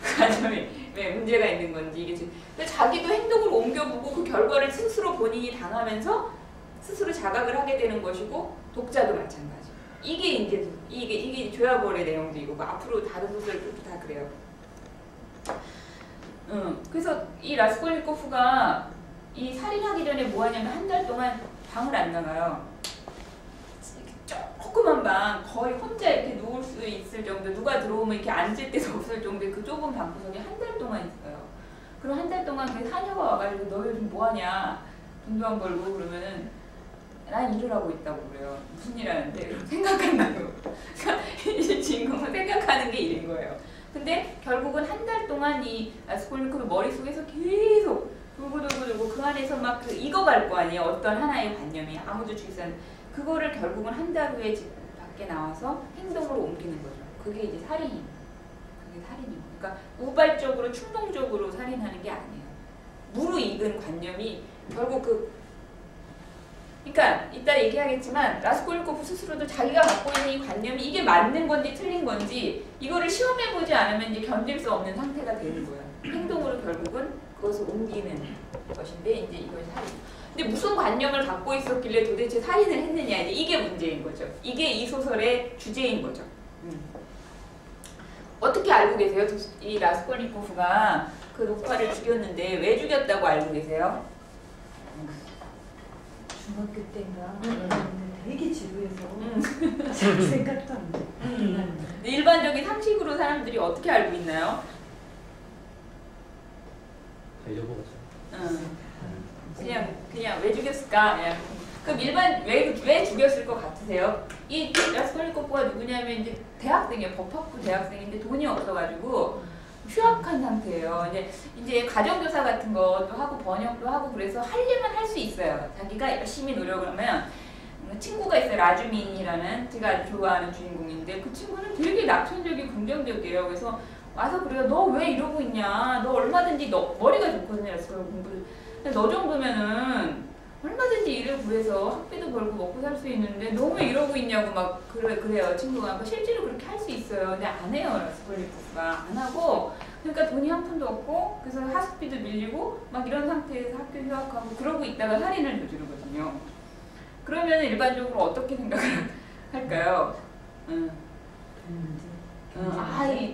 그 관념이 왜 문제가 있는 건지 이게 근데 자기도 행동을 옮겨보고 그 결과를 스스로 본인이 당하면서 스스로 자각을 하게 되는 것이고 독자도 마찬가지. 이게 이제 조야벌의 내용도 이거고 앞으로 다른 소설들도 다 그래요. 그래서 이 라스콜니코프가 이 살인하기 전에 뭐 하냐면 한 달 동안 방을 안 나가요. 조그만 방, 거의 혼자 이렇게 누울 수 있을 정도, 누가 들어오면 이렇게 앉을 데도 없을 정도의 그 좁은 방구석에 한 달 동안 있어요. 그럼 한 달 동안 그 사녀가 와가지고 너 요즘 뭐 하냐? 돈도 안 벌고 그러면은 난 일을 하고 있다고 그래요. 무슨 일 하는데? 생각한다고. 이 주인공은 생각하는 게 일인 거예요. 근데 결국은 한 달 동안 이 라스콜니코프 머릿속에서 계속 돌고 그 안에서 막 그 익어갈 거 아니에요. 어떤 하나의 관념이 아무도 주의치 않는 그거를 결국은 한 달 후에 집 밖에 나와서 행동으로 옮기는 거죠. 그게 이제 살인이에요. 그게 살인이고. 그러니까 우발적으로 충동적으로 살인하는 게 아니에요. 무르익은 관념이 결국 그러니까 이따 얘기하겠지만 라스콜니코프 스스로도 자기가 갖고 있는 이 관념이 이게 맞는 건지 틀린 건지 이거를 시험해보지 않으면 이제 견딜 수 없는 상태가 되는 거예요. 행동으로 결국은 그것을 옮기는 것인데 이제 이걸 살인. 근데 무슨 관념을 갖고 있었길래 도대체 살인을 했느냐 이게 문제인 거죠. 이게 이 소설의 주제인 거죠. 어떻게 알고 계세요? 이 라스콜니코프가 그 녹화를 죽였는데 왜 죽였다고 알고 계세요? 중학교 때인가 되게 지루해서 생각도 안 돼. 일반적인 상식으로 사람들이 어떻게 알고 있나요? 그냥 왜 죽였을까? 그럼 일반 왜 죽였을 것 같으세요? 이 라스콜니코프가 누구냐면 이제 대학생이에요. 법학부 대학생인데 돈이 없어가지고 휴학한 상태예요. 이제 가정교사 같은 것도 하고 번역도 하고 그래서 하려면 할 수 있어요. 자기가 열심히 노력을 하면 친구가 있어요. 라주민이라는 제가 아주 좋아하는 주인공인데 그 친구는 되게 낙천적이고 긍정적이에요. 그래서 와서 그래요. 너 왜 이러고 있냐? 너 얼마든지 너 머리가 좋거든요. 공부를. 근데 너 정도면은 얼마든지 일을 구해서 학비도 벌고 먹고 살 수 있는데 너 왜 이러고 있냐고 막 그래요. 친구가. 실제로 그렇게 할 수 있어요. 근데 안 해요. 라스콜니코프가. 안 하고 그러니까 돈이 한 푼도 없고 그래서 하숙비도 밀리고 막 이런 상태에서 학교 휴학하고 그러고 있다가 살인을 저지르거든요. 그러면 일반적으로 어떻게 생각을 할까요?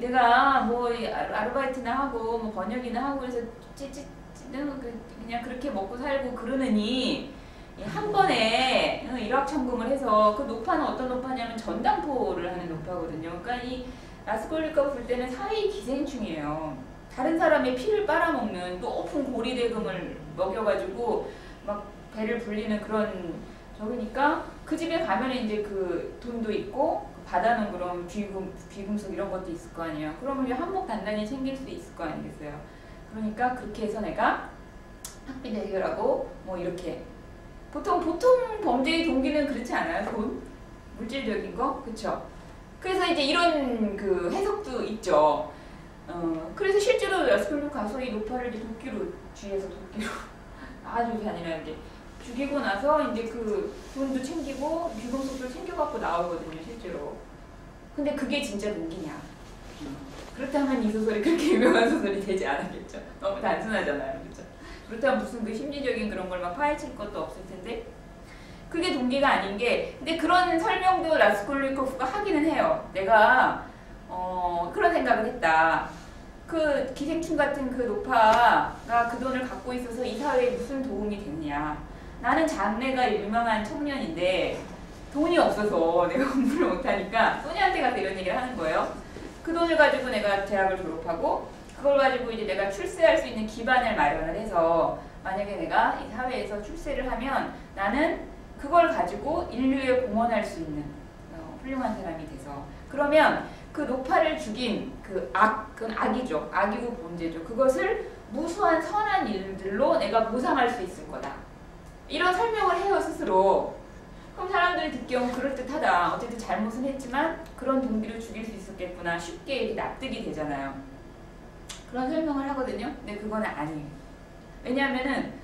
내가 뭐 아르바이트나 하고 뭐 번역이나 하고 그래서 그냥 그렇게 먹고 살고 그러느니 한 번에 일확천금을 해서 그 노파는 어떤 노파냐면 전당포를 하는 노파거든요. 그러니까 이 라스콜니코프 볼 때는 사회 기생충이에요. 다른 사람의 피를 빨아먹는 높은 고리대금을 먹여가지고 막 배를 불리는 그런 적으니까 그 집에 가면 이제 그 돈도 있고 받아놓은 그런 귀금속 이런 것도 있을 거 아니에요. 그러면 한몫 단단히 챙길 수 있을 거 아니겠어요. 그러니까 그렇게 해서 내가 학비도 해결하고 뭐 이렇게 보통 범죄의 동기는 그렇지 않아요? 돈? 물질적인 거? 그쵸? 그래서 이제 이런 그 해석도 있죠. 그래서 실제로 라스콜니코프 가서 이 노파를 이제 도끼로 쥐에서 도끼로 아주 잔인하게 죽이고 나서 이제 그 돈도 챙기고 귀금속도 챙겨갖고 나오거든요, 실제로. 근데 그게 진짜 동기냐? 그렇다면 이 소설이 그렇게 유명한 소설이 되지 않았겠죠. 너무 단순하잖아요, 그렇죠? 그렇다면 무슨 그 심리적인 그런 걸 막 파헤칠 것도 없을 텐데 그게 동기가 아닌 게, 근데 그런 설명도 라스콜니코프가 하기는 해요. 내가 그런 생각을 했다. 그 기생충 같은 그 노파가 그 돈을 갖고 있어서 이 사회에 무슨 도움이 됐냐. 나는 장래가 유명한 청년인데 돈이 없어서 내가 공부를 못하니까 소니한테 가서 이런 얘기를 하는 거예요. 그 돈을 가지고 내가 대학을 졸업하고 그걸 가지고 이제 내가 출세할 수 있는 기반을 마련을 해서 만약에 내가 이 사회에서 출세를 하면 나는 그걸 가지고 인류에 공헌할 수 있는 훌륭한 사람이 돼서, 그러면 그 노파를 죽인 그 그건 악이죠. 악이고 범죄죠. 그것을 무수한 선한 일들로 내가 보상할 수 있을 거다. 이런 설명을 해요, 스스로. 그럼 사람들이 듣기에는 그럴듯하다. 어쨌든 잘못은 했지만 그런 동기로 죽일 수 있었겠구나. 쉽게 이렇게 납득이 되잖아요. 그런 설명을 하거든요. 근데 그거는 아니에요. 왜냐하면은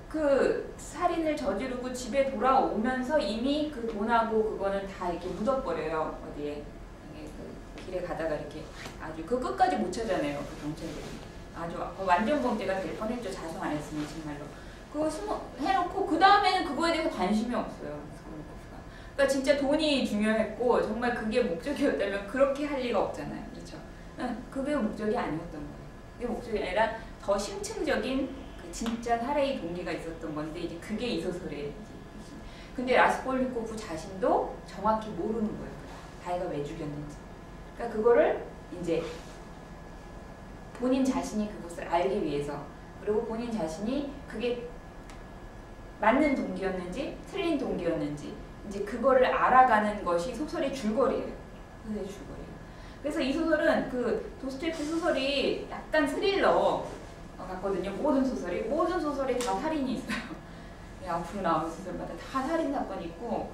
그 살인을 저지르고 집에 돌아오면서 이미 그 돈하고 그거는 다 이렇게 묻어버려요. 어디에. 그 길에 가다가 이렇게 아주 그 끝까지 못 찾아내요. 그 경찰들이. 아주 완전 범죄가 될 뻔했죠. 자성 안 했으면 정말로. 그거 해놓고 그 다음에는 그거에 대해서 관심이 없어요. 그러니까 진짜 돈이 중요했고 정말 그게 목적이었다면 그렇게 할 리가 없잖아요. 그렇죠? 그게 목적이 아니었던 거예요. 그게 목적이 아니라 더 심층적인 그 진짜 살해의 동기가 있었던 건데 이제 그게 이 소설에. 근데 라스콜니코프 자신도 정확히 모르는 거예요. 자기가 왜 죽였는지. 그러니까 그거를 이제 본인 자신이 그것을 알기 위해서, 그리고 본인 자신이 그게 맞는 동기였는지 틀린 동기였는지 이제 그거를 알아가는 것이 소설의 줄거리예요. 소설의 줄거리예요. 그래서 이 소설은 그 도스토옙스키 소설이 약간 스릴러 같거든요. 모든 소설이 다 살인이 있어요. 앞으로 나오는 소설마다 다 살인 사건이 있고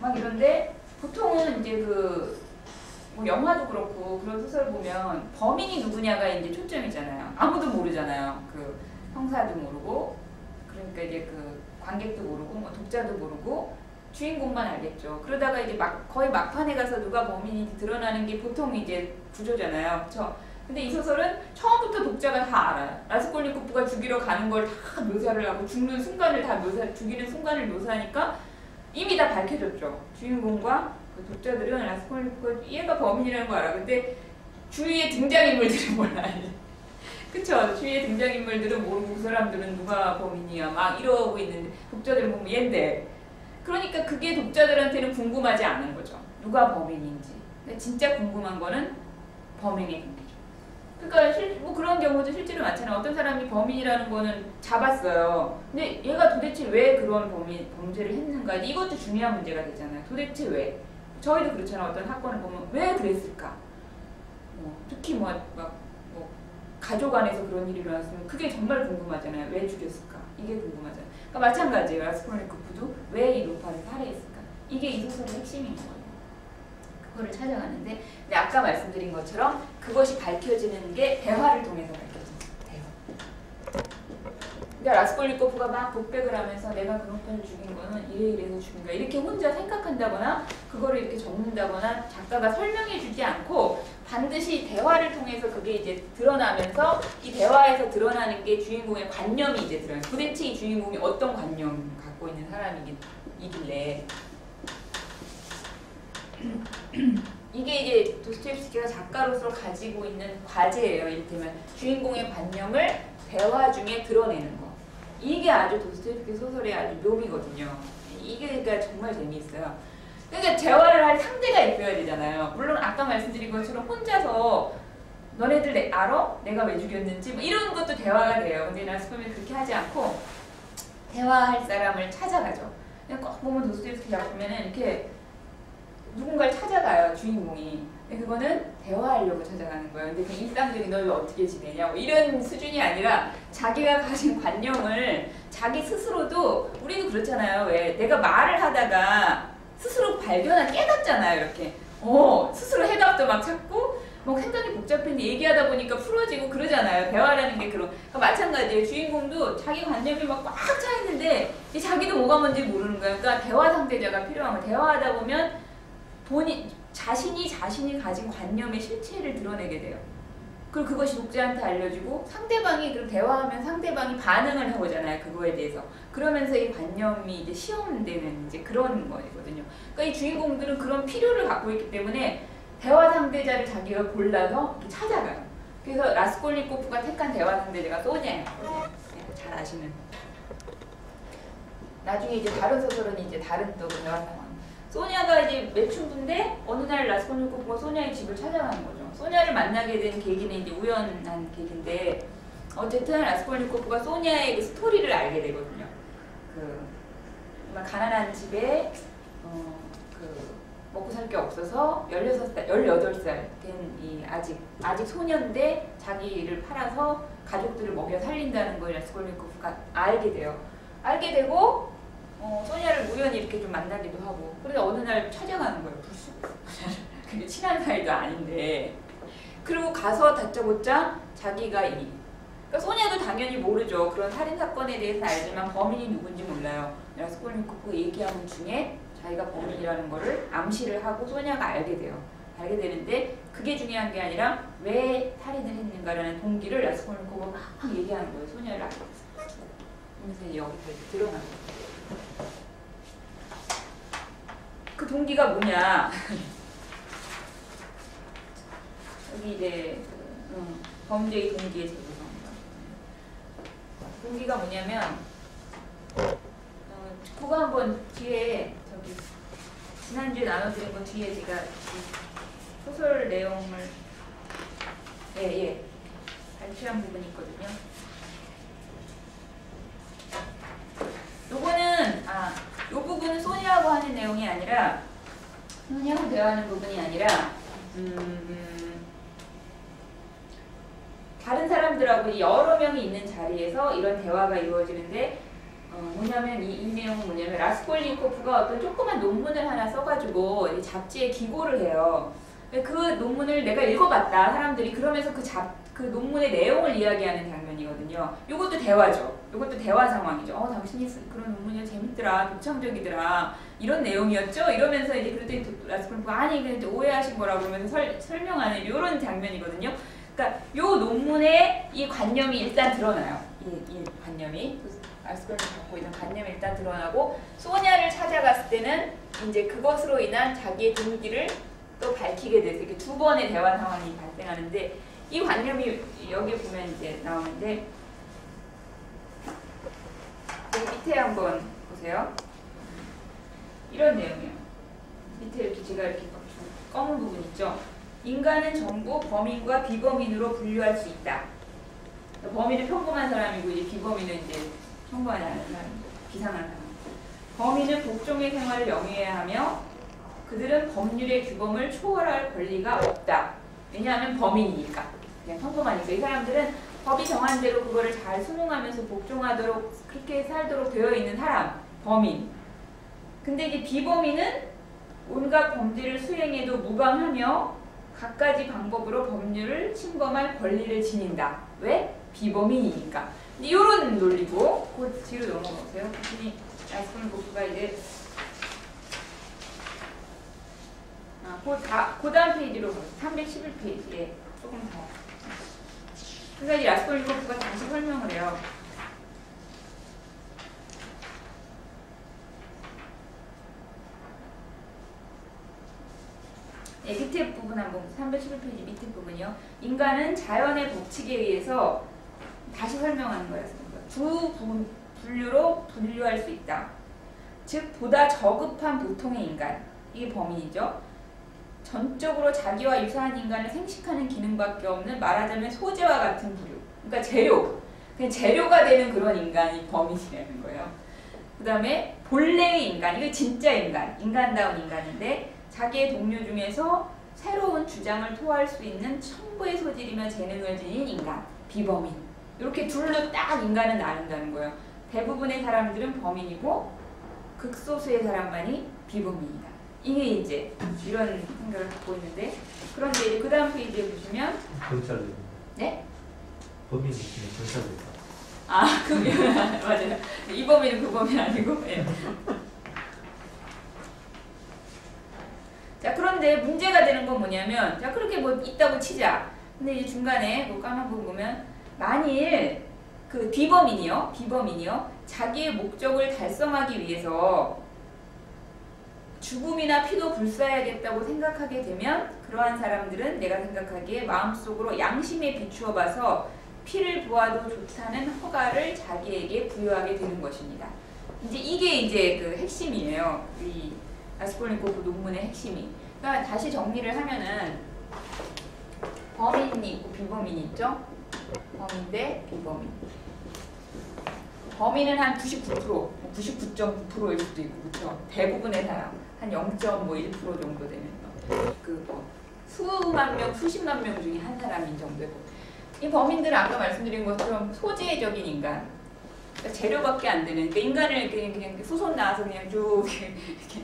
막 이런데 보통은 이제 뭐 영화도 그렇고 그런 소설 보면 범인이 누구냐가 이제 초점이잖아요. 아무도 모르잖아요. 그 형사도 모르고, 그러니까 이제 그 관객도 모르고, 뭐 독자도 모르고, 주인공만 알겠죠. 그러다가 이제 거의 막판에 가서 누가 범인인지 드러나는 게 보통 이제 구조잖아요. 그렇죠? 근데 이 소설은 처음부터 독자가 다 알아요. 라스콜니코프가 죽이러 가는 걸 다 묘사를 하고 죽이는 순간을 묘사하니까 이미 다 밝혀졌죠. 주인공과 그 독자들은 라스콜니코프가 얘가 범인이라는 거 알아. 근데 주위의 등장인물들은 몰라요. 그쵸? 주위의 등장인물들은 모르고 그 사람들은 누가 범인이야 막 이러고 있는데 독자들은 보면 얘인데, 그러니까 그게 독자들한테는 궁금하지 않은 거죠. 누가 범인인지. 근데 진짜 궁금한 거는 범행의 동기죠. 그러니까 뭐 그런 경우도 실제로 많잖아요. 어떤 사람이 범인이라는 거는 잡았어요. 근데 얘가 도대체 왜 그런 범죄를 했는가, 이것도 중요한 문제가 되잖아요. 도대체 왜? 저희도 그렇잖아요. 어떤 사건을 보면 왜 그랬을까? 특히 뭐 가족 안에서 그런 일이 일어났으면 그게 정말 궁금하잖아요. 왜 죽였을까? 이게 궁금하잖아요. 그러니까 마찬가지예요. 라스콜니코프도 왜 이 노파를 살해했을까? 이게 이 소설의 핵심인 거예요. 그거를 찾아가는데, 근데 아까 말씀드린 것처럼 그것이 밝혀지는 게 대화를 통해서 밝혀집니다. 대화. 그러니까 라스콜니코프가 막 독백을 하면서 내가 그 노파를 죽인 거는 이래서 죽인 거야. 이렇게 혼자 생각한다거나 그거를 이렇게 적는다거나 작가가 설명해 주지 않고 반드시 대화를 통해서 그게 이제 드러나면서 이 대화에서 드러나는 게 주인공의 관념이 이제 드러나요. 도대체 이 주인공이 어떤 관념을 갖고 있는 사람이길래 이게 이제 도스토옙스키가 작가로서 가지고 있는 과제예요. 이를테면 주인공의 관념을 대화 중에 드러내는 거. 이게 아주 도스토옙스키 소설의 아주 묘미거든요. 이게 그러니까 정말 재미있어요. 그러니까 대화를 할 상대가 있어야 되잖아요. 물론 아까 말씀드린 것처럼 혼자서 너네들 알아? 내가 왜 죽였는지 뭐 이런 것도 대화가 돼요. 근데 라스콜니코프는 그렇게 하지 않고 대화할 사람을 찾아가죠. 꼭 보면 도스토옙스키 작품에는 이렇게 누군가를 찾아가요, 주인공이. 근데 그거는 대화하려고 찾아가는 거예요. 근데 그 일상적인 너 왜 어떻게 지내냐 뭐 이런 수준이 아니라 자기가 가진 관념을 자기 스스로도, 우리도 그렇잖아요. 왜 내가 말을 하다가 스스로 깨닫잖아요. 이렇게 스스로 해답도 막 찾고 뭐 생각이 복잡한데 얘기하다 보니까 풀어지고 그러잖아요. 대화라는 게 그러니까 마찬가지예요. 주인공도 자기 관념이 막 꽉 차 있는데 자기도 뭐가 뭔지 모르는 거예요. 그러니까 대화 상대자가 필요한 거예요. 대화하다 보면 자신이 가진 관념의 실체를 드러내게 돼요. 그리고 그것이 독자한테 알려주고 상대방이 그럼 대화하면 상대방이 반응을 해보잖아요. 그거에 대해서. 그러면서 이 관념이 이제 시험되는 이제 그런 거거든요. 그러니까 이 주인공들은 그런 필요를 갖고 있기 때문에 대화 상대자를 자기가 골라서 찾아가요. 그래서 라스콜니코프가 택한 대화 상대자가 소냐예요. 잘 아시는. 나중에 이제 다른 소설은 이제 다른 또 대화 상황. 소냐가 이제 매춘부인데 어느 날 라스콜니코프가 소냐의 집을 찾아가는 거죠. 소냐를 만나게 된 계기는 이제 우연한 계기인데 어쨌든 라스콜니코프가 소냐의 그 스토리를 알게 되거든요. 정말 가난한 집에 먹고 살 게 없어서 18살 된 이 아직 소년인데 자기를 팔아서 가족들을 먹여 살린다는 걸 라스콜니코프가 알게 돼요. 알게 되고 소냐를 우연히 이렇게 좀 만나기도 하고 그래서 어느 날 찾아가는 거예요. 불쑥. 그게 친한 사이도 아닌데 그리고 가서 다짜고짜 자기가 그러니까 소냐도 당연히 모르죠. 그런 살인사건에 대해서 알지만 범인이 누군지 몰라요. 라스콜니코프가 얘기하는 중에 자기가 범인이라는 거를 암시를 하고 소냐가 알게 돼요. 알게 되는데 그게 중요한 게 아니라 왜 살인을 했는가라는 동기를 라스콜니코프가 막 얘기하는 거예요. 소냐를 알고 그래서 여기서 드러나는 거예요. 그 동기가 뭐냐? 여기 이제 범죄의 동기의 재구성입니다. 동기가 뭐냐면 그거 한번 뒤에 지난주에 나눠드린 거 뒤에 제가 소설 내용을 발표한 부분이 있거든요. 요거는 요 부분은 소니하고 하는 내용이 아니라 소니하고 대화하는 부분이 아니라 다른 사람들하고 여러 명이 있는 자리에서 이런 대화가 이루어지는데 뭐냐면 이 내용은 뭐냐면 라스콜니코프가 어떤 조그만 논문을 하나 써가지고 이 잡지에 기고를 해요. 그 논문을 내가 읽어봤다 사람들이 그러면서 그 논문의 내용을 이야기하는 장면이거든요. 이것도 대화죠. 이것도 대화 상황이죠. 당신이 쓴 그런 논문이 재밌더라, 독창적이더라 이런 내용이었죠. 이러면서 이제 그랬더니 라스콜니코프가 아니 근데 오해하신 거라고 그러면서 설명하는 이런 장면이거든요. 그러니까 이 논문에 이 관념이 일단 드러나요. 이 관념이 라스콜니코프가 갖고 있는 관념이 일단 드러나고 소냐를 찾아갔을 때는 이제 그것으로 인한 자기의 동기를 또 밝히게 돼서 이렇게 두 번의 대화 상황이 발생하는데 이 관념이 여기 보면 이제 나오는데 여기 밑에 한번 보세요. 이런 내용이에요. 밑에 이렇게 제가 이렇게 검은 부분 있죠. 인간은 전부 범인과 비범인으로 분류할 수 있다. 범인은 평범한 사람이고 이제 비범인은 이제 평범하지 않은 사람이고 비상한 사람. 범인은 복종의 생활을 영위해야 하며 그들은 법률의 규범을 초월할 권리가 없다. 왜냐하면 범인이니까. 그냥 평범하니까. 이 사람들은 법이 정한 대로 그거를 잘 순응하면서 복종하도록 그렇게 살도록 되어 있는 사람, 범인. 근데 이제 비범인은 온갖 범죄를 수행해도 무방하며 갖가지 방법으로 법률을 침범할 권리를 지닌다. 왜? 비범인이니까. 이런 논리고 그 뒤로 넘어가세요. 라스콜니코프가 이제 그 다음 페이지로 311페이지에 조금 더. 그러니까 이 라스콜니코프가 다시 설명을 해요. 밑에 부분 한번 311페이지 밑에 부분이요. 인간은 자연의 법칙에 의해서 다시 설명하는 거였습니다. 두 분류로 분류할 수 있다. 즉 보다 저급한 보통의 인간, 이게 범인이죠. 전적으로 자기와 유사한 인간을 생식하는 기능밖에 없는 말하자면 소재와 같은 부류. 그러니까 재료. 그냥 재료가 되는 그런 인간이 범인이라는 거예요. 그 다음에 본래의 인간. 이게 진짜 인간. 인간다운 인간인데 자기의 동료 중에서 새로운 주장을 토할 수 있는 천부의 소질이며 재능을 지닌 인간. 비범인. 이렇게 둘로 딱 인간은 나눈다는 거예요. 대부분의 사람들은 범인이고 극소수의 사람만이 비범인이다. 이게 이제 이런 생각을 갖고 있는데 그런데 이제 그 다음 페이지에 보시면 경찰로. 네? 범인이 있으면 경찰로. 아, 그 맞아요. 이 범인은 그 범인 아니고. 네. 자, 그런데 문제가 되는 건 뭐냐면, 자, 그렇게 뭐 있다고 치자. 근데 이제 중간에 뭐 까만부 보면, 만일 그 비범인이요, 자기의 목적을 달성하기 위해서 죽음이나 피도 불사해야겠다고 생각하게 되면, 그러한 사람들은 내가 생각하기에 마음속으로 양심에 비추어 봐서 피를 부어도 좋다는 허가를 자기에게 부여하게 되는 것입니다. 이게 이제 그 핵심이에요. 이 라스콜니코프 논문의 핵심이. 그러니까 다시 정리를 하면은 범인이 있고 비범인이 있죠. 범인 대 비범인. 범인은 한 99%, 99.9%일 수도 있고, 그렇죠. 대부분의 사람 한 0.1% 정도 되면 뭐 수만 명, 수십만 명 중에 한 사람인 정도고. 이 범인들은 아까 말씀드린 것처럼 소재적인 인간, 그러니까 재료밖에 안 되는, 그러니까 인간을 그냥 수손 나와서 그냥 쭉 이렇게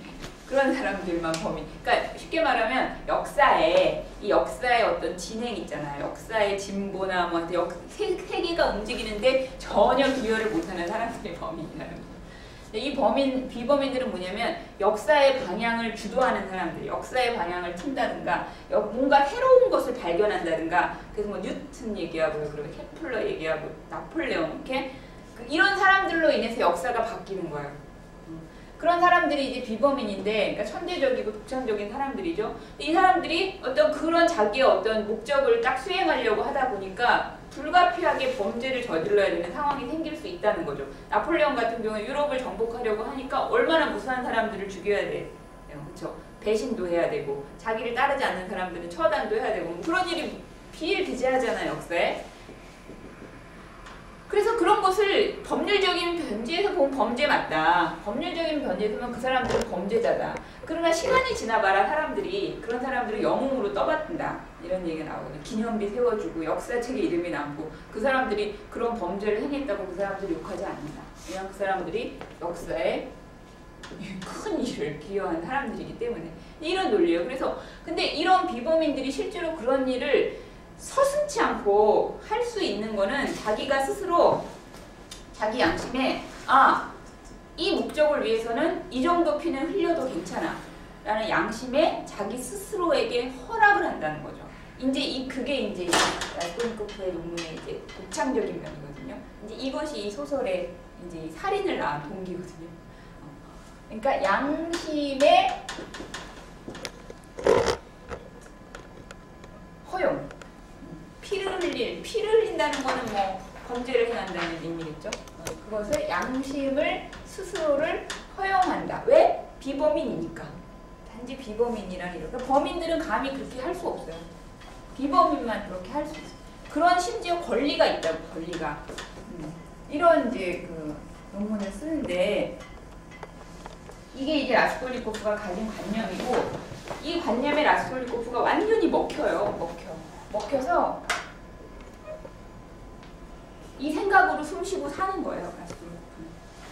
그런 사람들만 범인. 그러니까 쉽게 말하면 이 역사의 어떤 진행 있잖아요. 역사의 진보나 뭐 세계가 움직이는데 전혀 기여를 못하는 사람들이 범인이라는 거예요. 이 비범인들은 뭐냐면 역사의 방향을 주도하는 사람들, 역사의 방향을 튼다든가, 뭔가 새로운 것을 발견한다든가, 그래서 뭐 뉴튼 얘기하고요, 그리고 케플러 얘기하고, 나폴레옹, 이렇게 이런 사람들로 인해서 역사가 바뀌는 거예요. 그런 사람들이 이제 비범인인데, 그러니까 천재적이고 독창적인 사람들이죠. 이 사람들이 어떤 그런 자기의 어떤 목적을 딱 수행하려고 하다 보니까 불가피하게 범죄를 저질러야 되는 상황이 생길 수 있다는 거죠. 나폴레옹 같은 경우는 유럽을 정복하려고 하니까 얼마나 무수한 사람들을 죽여야 돼요. 그렇죠? 배신도 해야 되고, 자기를 따르지 않는 사람들은 처단도 해야 되고, 뭐 그런 일이 비일비재하잖아요, 역사에. 그래서 그런 것을 법률적인 변제에서 보면 범죄 맞다. 법률적인 변제에서 보면 그 사람들은 범죄자다. 그러나 시간이 지나봐라 그런 사람들을 영웅으로 떠받든다. 이런 얘기가 나오거든요. 기념비 세워주고 역사책에 이름이 남고 그 사람들이 그런 범죄를 행했다고 그 사람들을 욕하지 않는다. 왜냐하면 그 사람들이 역사에 큰 일을 기여한 사람들이기 때문에. 이런 논리예요. 그래서 근데 이런 비범인들이 실제로 그런 일을 서슴지 않고 할 수 있는 거는 자기가 스스로 자기 양심에 이 목적을 위해서는 이 정도 피는 흘려도 괜찮아 라는 양심에 자기 스스로에게 허락을 한다는 거죠. 그게 이제 라스콜니코프의 논문의 이제 독창적인 면이거든요. 이제 이것이 이 소설의 이제 살인을 낳은 동기거든요. 그러니까 양심의 허용. 피를 흘린다는 거는 뭐 범죄를 행한다는 의미겠죠. 그것을 양심을 스스로를 허용한다. 왜? 비범인이니까. 단지 비범인이란 이런. 그러니까 범인들은 감히 그렇게 할 수 없어요. 비범인만 그렇게 할 수 있어요. 그런 심지어 권리가 있다고, 권리가. 이런 이제 그 논문을 쓰는데 이게 이제 라스콜니코프가 가진 관념이고 이 관념에 라스콜니코프가 완전히 먹혀요. 먹혀서 이 생각으로 숨쉬고 사는 거예요. 라스콜니코프는.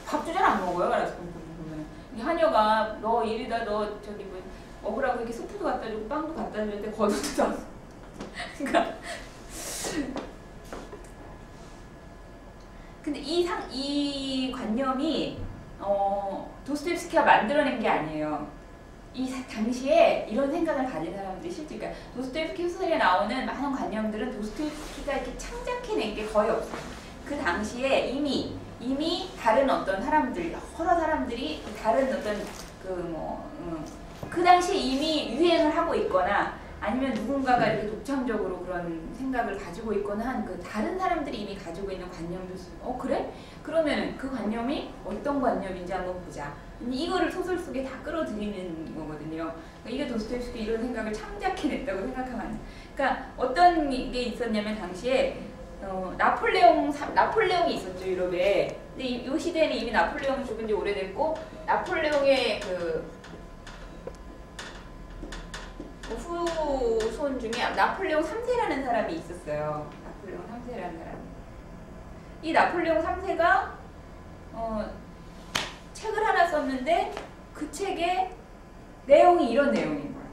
밥도 잘 안 먹어요. 라스콜니코프는 보면. 하녀가 너 일이다 너 저기 뭐 먹으라고 이렇게 스프도 갖다 주고 빵도 갖다 주는데 거두지도 않았어. 그러니까 근데 이 관념이 도스토옙스키가 만들어낸 게 아니에요. 이 당시에 이런 생각을 가진 사람들이 실제, 그러니까 도스토옙스키 소설에 나오는 많은 관념들은 도스토옙스키가 이렇게 창작해낸 게 거의 없어요. 그 당시에 이미 다른 어떤 사람들, 여러 사람들이 다른 어떤 그 당시에 이미 유행을 하고 있거나 아니면 누군가가 이렇게 독창적으로 그런 생각을 가지고 있거나 한 그 다른 사람들이 이미 가지고 있는 관념들 그래? 그러면 그 관념이 어떤 관념인지 한번 보자. 이거를 소설 속에 다 끌어들이는 거거든요. 그러니까 이게 도스토옙스키 이런 생각을 창작해냈다고 생각하면 그러니까 어떤 게 있었냐면 당시에 나폴레옹이 있었죠, 유럽에. 근데 이 시대에는 이미 나폴레옹이 죽은 지 오래됐고 나폴레옹의 그 후손 중에 나폴레옹 3세라는 사람이 있었어요. 나폴레옹 3세라는 사람이. 이 나폴레옹 3세가 책을 하나 썼는데 그 책의 내용이 이런 내용인 거예요.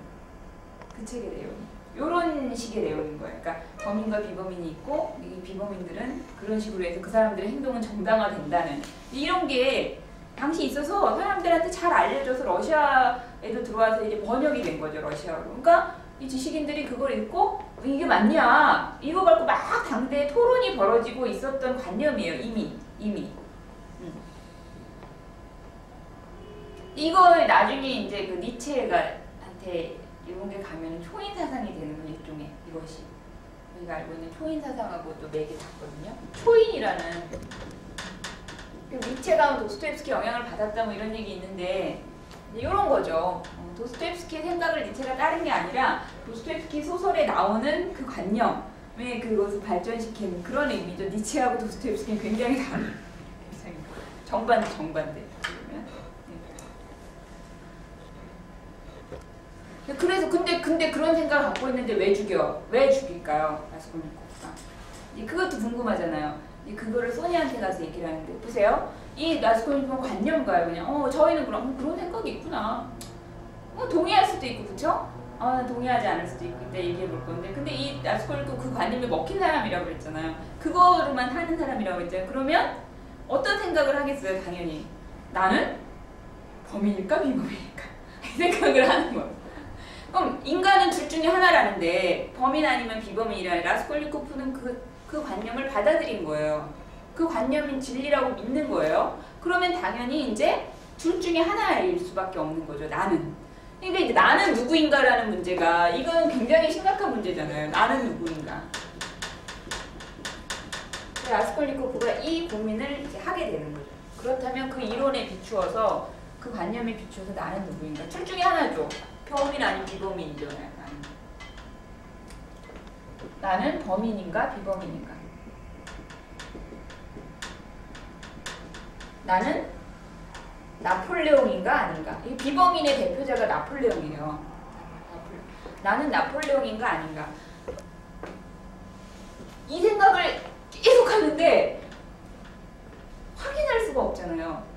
그 책의 내용이. 이런 식의 내용인 거예요. 그러니까 범인과 비범인이 있고 이 비범인들은 그런 식으로 해서 그 사람들의 행동은 정당화된다는 이런 게 당시 있어서 사람들한테 잘 알려져서 러시아에도 들어와서 이제 번역이 된 거죠, 러시아어로. 그러니까 이 지식인들이 그걸 읽고 이게 맞냐 이거 갖고 막 당대에 토론이 벌어지고 있었던 관념이에요. 이미. 이걸 나중에 이제 그 니체가한테 이런 게 가면 초인 사상이 되는 건 일종의 이것이 우리가 알고 있는 초인 사상하고 또 맥이 같거든요. 초인이라는 니체가 도스토옙스키 영향을 받았다 뭐 이런 얘기 있는데 이런 거죠. 도스토옙스키의 생각을 니체가 따른 게 아니라 도스토옙스키 소설에 나오는 그 관념에 그것을 발전시키는 그런 의미죠. 니체하고 도스토옙스키는 굉장히 다른 정반대. 그래서 근데 그런 생각을 갖고 있는데 왜 죽일까요? 라스콜니코프가. 그것도 궁금하잖아요. 그거를 소니한테 가서 얘기를 하는데 보세요. 이 라스콜니코프는 관념가요. 그냥 저희는 그런 생각이 있구나. 동의할 수도 있고 그쵸? 동의하지 않을 수도 있고 이때 얘기해 볼 건데 근데 이 라스콜니코프 그 관념이 먹힌 사람이라고 그랬잖아요. 그거로만 하는 사람이라고 했잖아요. 그러면 어떤 생각을 하겠어요? 당연히 나는 범인일까 비범인일까 이 생각을 하는 거예요. 그럼 인간은 둘 중에 하나라는데 범인 아니면 비범인이라 라스콜니코프는 그 관념을 받아들인 거예요. 그 관념인 진리라고 믿는 거예요. 그러면 당연히 이제 둘 중에 하나일 수밖에 없는 거죠. 나는. 그러니까 이제 나는 누구인가라는 문제가 이건 굉장히 심각한 문제잖아요. 나는 누구인가. 라스콜니코프가 이 고민을 이제 하게 되는 거죠. 그렇다면 그 이론에 비추어서 그 관념에 비추어서 나는 누구인가. 둘 중에 하나죠. 범인 아닌 비범인이죠. 나는 범인인가 비범인인가. 나는 나폴레옹인가 아닌가. 이 비범인의 대표자가 나폴레옹이에요. 나는 나폴레옹인가 아닌가. 이 생각을 계속 하는데 확인할 수가 없잖아요.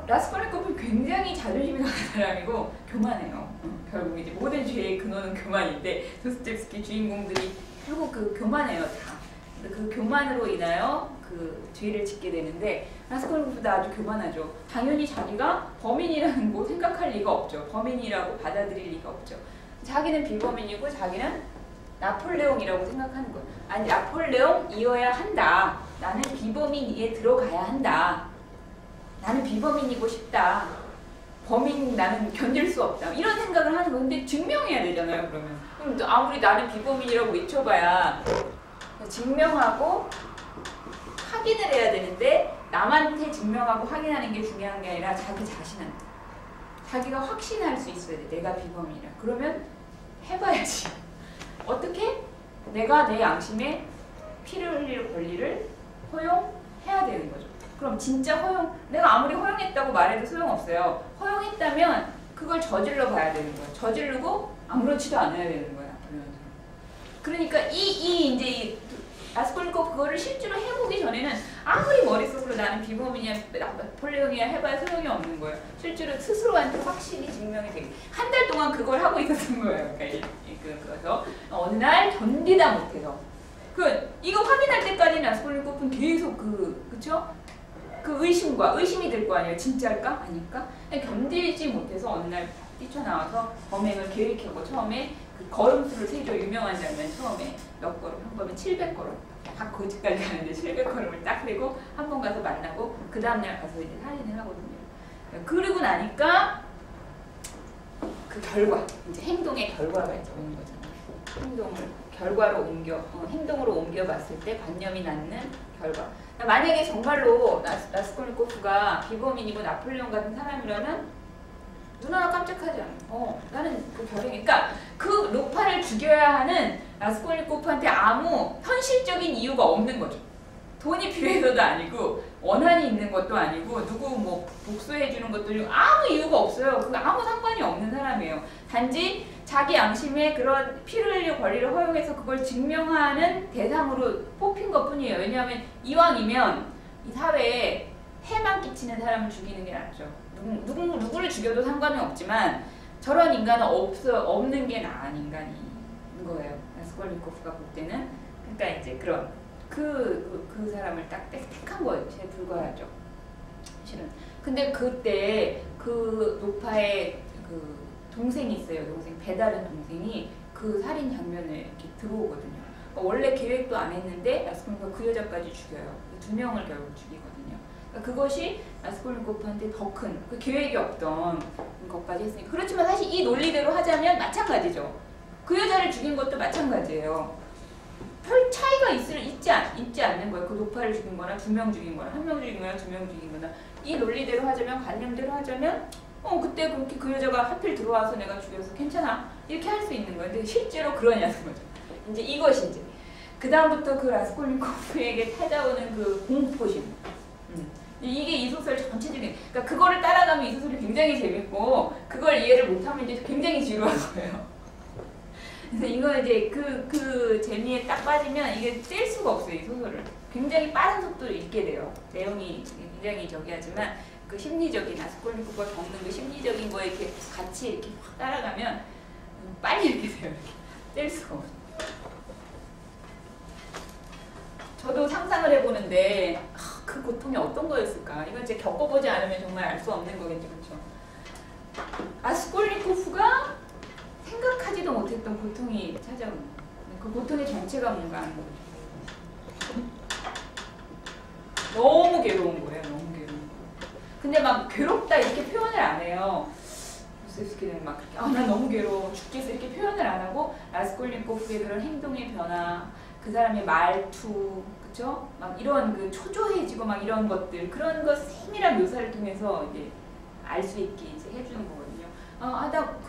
라스콜니코프는 굉장히 자존심이 강한 사람이고 교만해요. 결국 이제 모든 죄의 근원은 교만인데 도스토옙스키 주인공들이 결국 그 교만해요. 다. 그 교만으로 인하여 그 죄를 짓게 되는데 라스콜니코프도 아주 교만하죠. 당연히 자기가 범인이라는 거 생각할 리가 없죠. 범인이라고 받아들일 리가 없죠. 자기는 비범인이고 자기는 나폴레옹이라고 생각하는 거예요. 아니 나폴레옹이어야 한다. 나는 비범인에 들어가야 한다. 나는 비범인이고 싶다. 범인 나는 견딜 수 없다. 이런 생각을 하는 건데 증명해야 되잖아요. 그럼 또 아무리 나는 비범인이라고 외쳐봐야 증명하고 확인을 해야 되는데 남한테 증명하고 확인하는 게 중요한 게 아니라 자기 자신한테. 자기가 확신할 수 있어야 돼. 내가 비범인이라. 그러면 해봐야지. 어떻게? 내가 내 양심에 피를 흘릴 권리를 허용해야 되는 거죠. 그럼 진짜 내가 아무리 허용했다고 말해도 소용없어요. 허용했다면 그걸 저질러 봐야 되는 거예요. 저지르고 아무렇지도 않아야 되는 거예요. 그러니까 이 라스콜니코프 그거를 실제로 해보기 전에는 아무리 머릿속으로 나는 비범인이야, 나폴레옹이야 해봐야 소용이 없는 거예요. 실제로 스스로한테 확실히 증명이 되게 한 달 동안 그걸 하고 있었던 거예요. 그러니까 그래서 어느 날 견디다 못해서 이거 확인할 때까지는 라스콜니코프는 계속 그쵸? 그 의심이 들 거 아니에요. 진짜일까? 아닐까? 견디지 못해서 어느 날 뛰쳐나와서 범행을 계획하고 처음에 그 걸음수를 세죠. 유명한 장면 처음에 몇 걸음? 한 번에 700걸음. 다 거기까지 가는데 700걸음을 딱 세고 한 번 가서 만나고 그 다음날 가서 이제 살인을 하거든요. 그러고 나니까 그 결과, 이제 행동의 결과가 이제 오는 거잖아요. 행동으로 옮겨봤을 때 관념이 낳는 결과. 만약에 정말로 라스콜니코프가 비범인이고 나폴레옹 같은 사람이라면 눈 하나 깜짝하지 않아. 나는 그 그러니까 그 로파를 죽여야 하는 라스콜니코프한테 아무 현실적인 이유가 없는 거죠. 돈이 필요해서도 아니고 원한이 있는 것도 아니고 누구 뭐 복수해주는 것도 아니고 아무 이유가 없어요. 그거 아무 상관이 없는 사람이에요. 단지 자기 양심에 그런 피를 흘릴 권리를 허용해서 그걸 증명하는 대상으로 뽑힌 것뿐이에요. 왜냐하면 이왕이면 이 사회에 해만 끼치는 사람을 죽이는 게 낫죠. 누구를 죽여도 상관은 없지만 저런 인간은 없는 게 나은 인간이. 거예요. 라스콜니코프가 볼 때는. 그러니까 이제 그런 그 사람을 딱 택한 거예요. 제 불과하죠. 실은. 근데 그때 그 노파의 그 동생이 있어요. 동생 배다른 동생이 그 살인 장면에 이렇게 들어오거든요. 그러니까 원래 계획도 안 했는데 라스콜니코프가 그 여자까지 죽여요. 2명을 결국 죽이거든요. 그러니까 그것이 라스콜니코프한테 더 큰 그 계획이 없던 것까지 했으니까. 그렇지만 사실 이 논리대로 하자면 마찬가지죠. 그 여자를 죽인 것도 마찬가지예요. 별 차이가 있지 않는 거예요. 그 노파를 죽인 거나 2명 죽인 거나 1명 죽인 거나 2명 죽인 거나. 이 논리대로 하자면, 관념대로 하자면 그때 그렇게 그 여자가 하필 들어와서 내가 죽여서 괜찮아 이렇게 할 수 있는 거예요. 근데 실제로 그러냐는 거죠. 이제 이것이 이제 그 다음부터 그 라스콜니코프에게 찾아오는 그 공포심. 이게 이 소설 전체적인, 그러니까 그거를 따라가면 이 소설이 굉장히 재밌고 그걸 이해를 못하면 이제 굉장히 지루한 거예요. 그래서 이거 이제 그 재미에 딱 빠지면 이게 뗄 수가 없어요. 이 소설을 굉장히 빠른 속도로 읽게 돼요. 내용이 굉장히 하지만 그 심리적인 라스콜니코프가 겪는 그 심리적인 거에 이렇게 같이 이렇게 확 따라가면 빨리 읽게 돼요. 이렇게 뗄 수가 없어요. 저도 상상을 해보는데 그 고통이 어떤 거였을까? 이건 이제 겪어보지 않으면 정말 알 수 없는 거겠죠, 그렇죠? 라스콜니코프가 생각하지도 못했던 고통이 찾아오는 그 고통의 정체가 뭔가 하는 거죠. 너무 괴로운 거예요, 너무 괴로운 거. 근데 막 괴롭다 이렇게 표현을 안 해요. 도스토옙스키는 막 나 너무 괴로워 죽겠어 이렇게 표현을 안 하고 라스콜니코프의 그런 행동의 변화, 그 사람의 말투, 그쵸? 막 이런 그 초조해지고 막 이런 것들, 그런 것 세밀한 묘사를 통해서 이제 알 수 있게 이제 해주는 거거든요. 나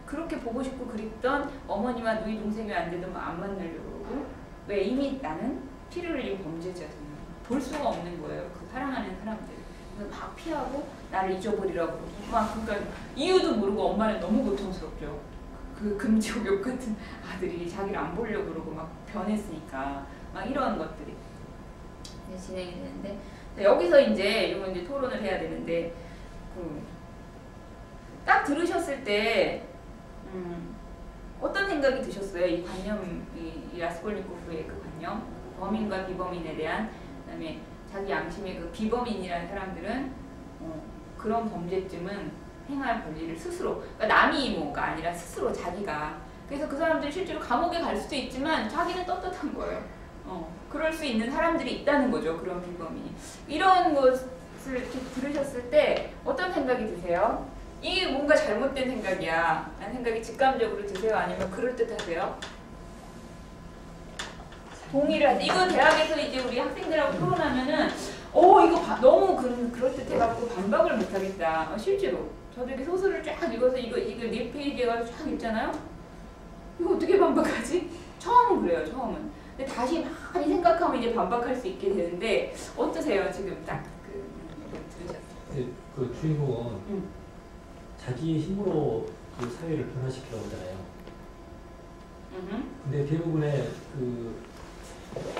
그렇게 보고 싶고 그립던 어머니와 누이 동생이 안 돼도 안 만나려고 그러고, 왜 이미 나는 피를 흘린 범죄자잖아요. 볼 수가 없는 거예요. 그 사랑하는 사람들. 그래서 막 피하고 나를 잊어버리라고 그러고 그러니까 이유도 모르고 엄마는 너무 고통스럽죠. 그 금지옥 같은 아들이 자기를 안 보려고 그러고 막 변했으니까 막 이런 것들이 진행이 되는데, 여기서 이제 이거 이제 토론을 해야 되는데 딱 들으셨을 때 어떤 생각이 드셨어요? 이 관념, 이 라스콜니코프의 그 관념, 범인과 비범인에 대한, 그다음에 자기 양심의 그 비범인이라는 사람들은 그런 범죄쯤은 행할 권리를 스스로, 그러니까 남이 뭐가 아니라 스스로 자기가. 그래서 그 사람들이 실제로 감옥에 갈 수도 있지만 자기는 떳떳한 거예요. 그럴 수 있는 사람들이 있다는 거죠. 그런 비범인이. 이런 것을 이렇게 들으셨을 때 어떤 생각이 드세요? 이게 뭔가 잘못된 생각이야 라는 생각이 직감적으로 드세요? 아니면 그럴듯하세요? 동의를 하세요. 이거 대학에서 이제 우리 학생들하고 토론하면은 이거 너무 그럴듯해갖고 반박을 못하겠다. 실제로 저도 이렇게 소설을 쫙 읽어서 이거 4페이지에 가서 쫙 읽잖아요. 이거 어떻게 반박하지? 처음은 그래요. 처음은. 근데 다시 많이 생각하면 이제 반박할 수 있게 되는데 어떠세요? 지금 딱 들으셨어요? 그 주인공은 자기 힘으로 그 사회를 변화시키려고 하잖아요. 근데 대부분의 그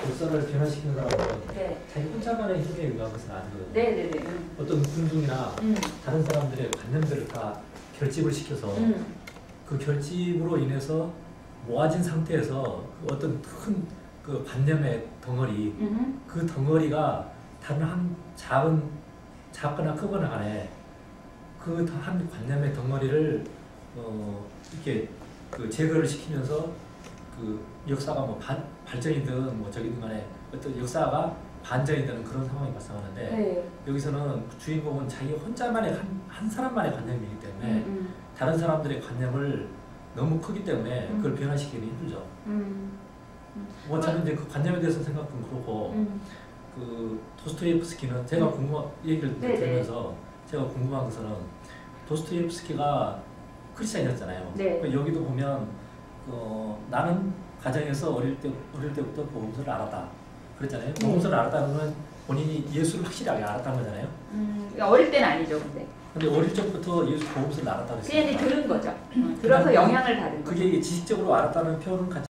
역사를 변화시키는 사람은 자기 혼자만의 힘에 의한 것은 아니거든요. 네네네. 어떤 군중이나 다른 사람들의 관념들을 다 결집을 시켜서 그 결집으로 인해서 모아진 상태에서 그 어떤 큰 그 관념의 덩어리, 그 덩어리가 다른 한 작거나 크거나 간에 그 한 관념의 덩어리를 이렇게 그 제거를 시키면서 그 역사가 뭐 발전이든 뭐 저기든 간에 어떤 역사가 반전이 되는 그런 상황이 발생하는데 여기서는 주인공은 자기 혼자만의 한 사람만의 관념이기 때문에 다른 사람들의 관념을 너무 크기 때문에 그걸 변화시키기 힘들죠. 뭐 저는 이제 그 관념에 대해서 생각은 그렇고 그 도스토옙스키는 제가 얘기를 들으면서 제가 궁금한 것은 도스토옙스키가 크리스찬이었잖아요. 여기도 보면 나는 가정에서 어릴 때부터 복음서를 알았다 그랬잖아요. 복음서를 알았다는 건 본인이 예수를 확실하게 알았다는 거잖아요. 어릴 때는 아니죠, 근데 어릴 적부터 예수 복음서를 알았다고 했어요. 그냥 들은 거죠. 들어서 영향을 받은 거죠. 그게 지식적으로 알았다는 표현은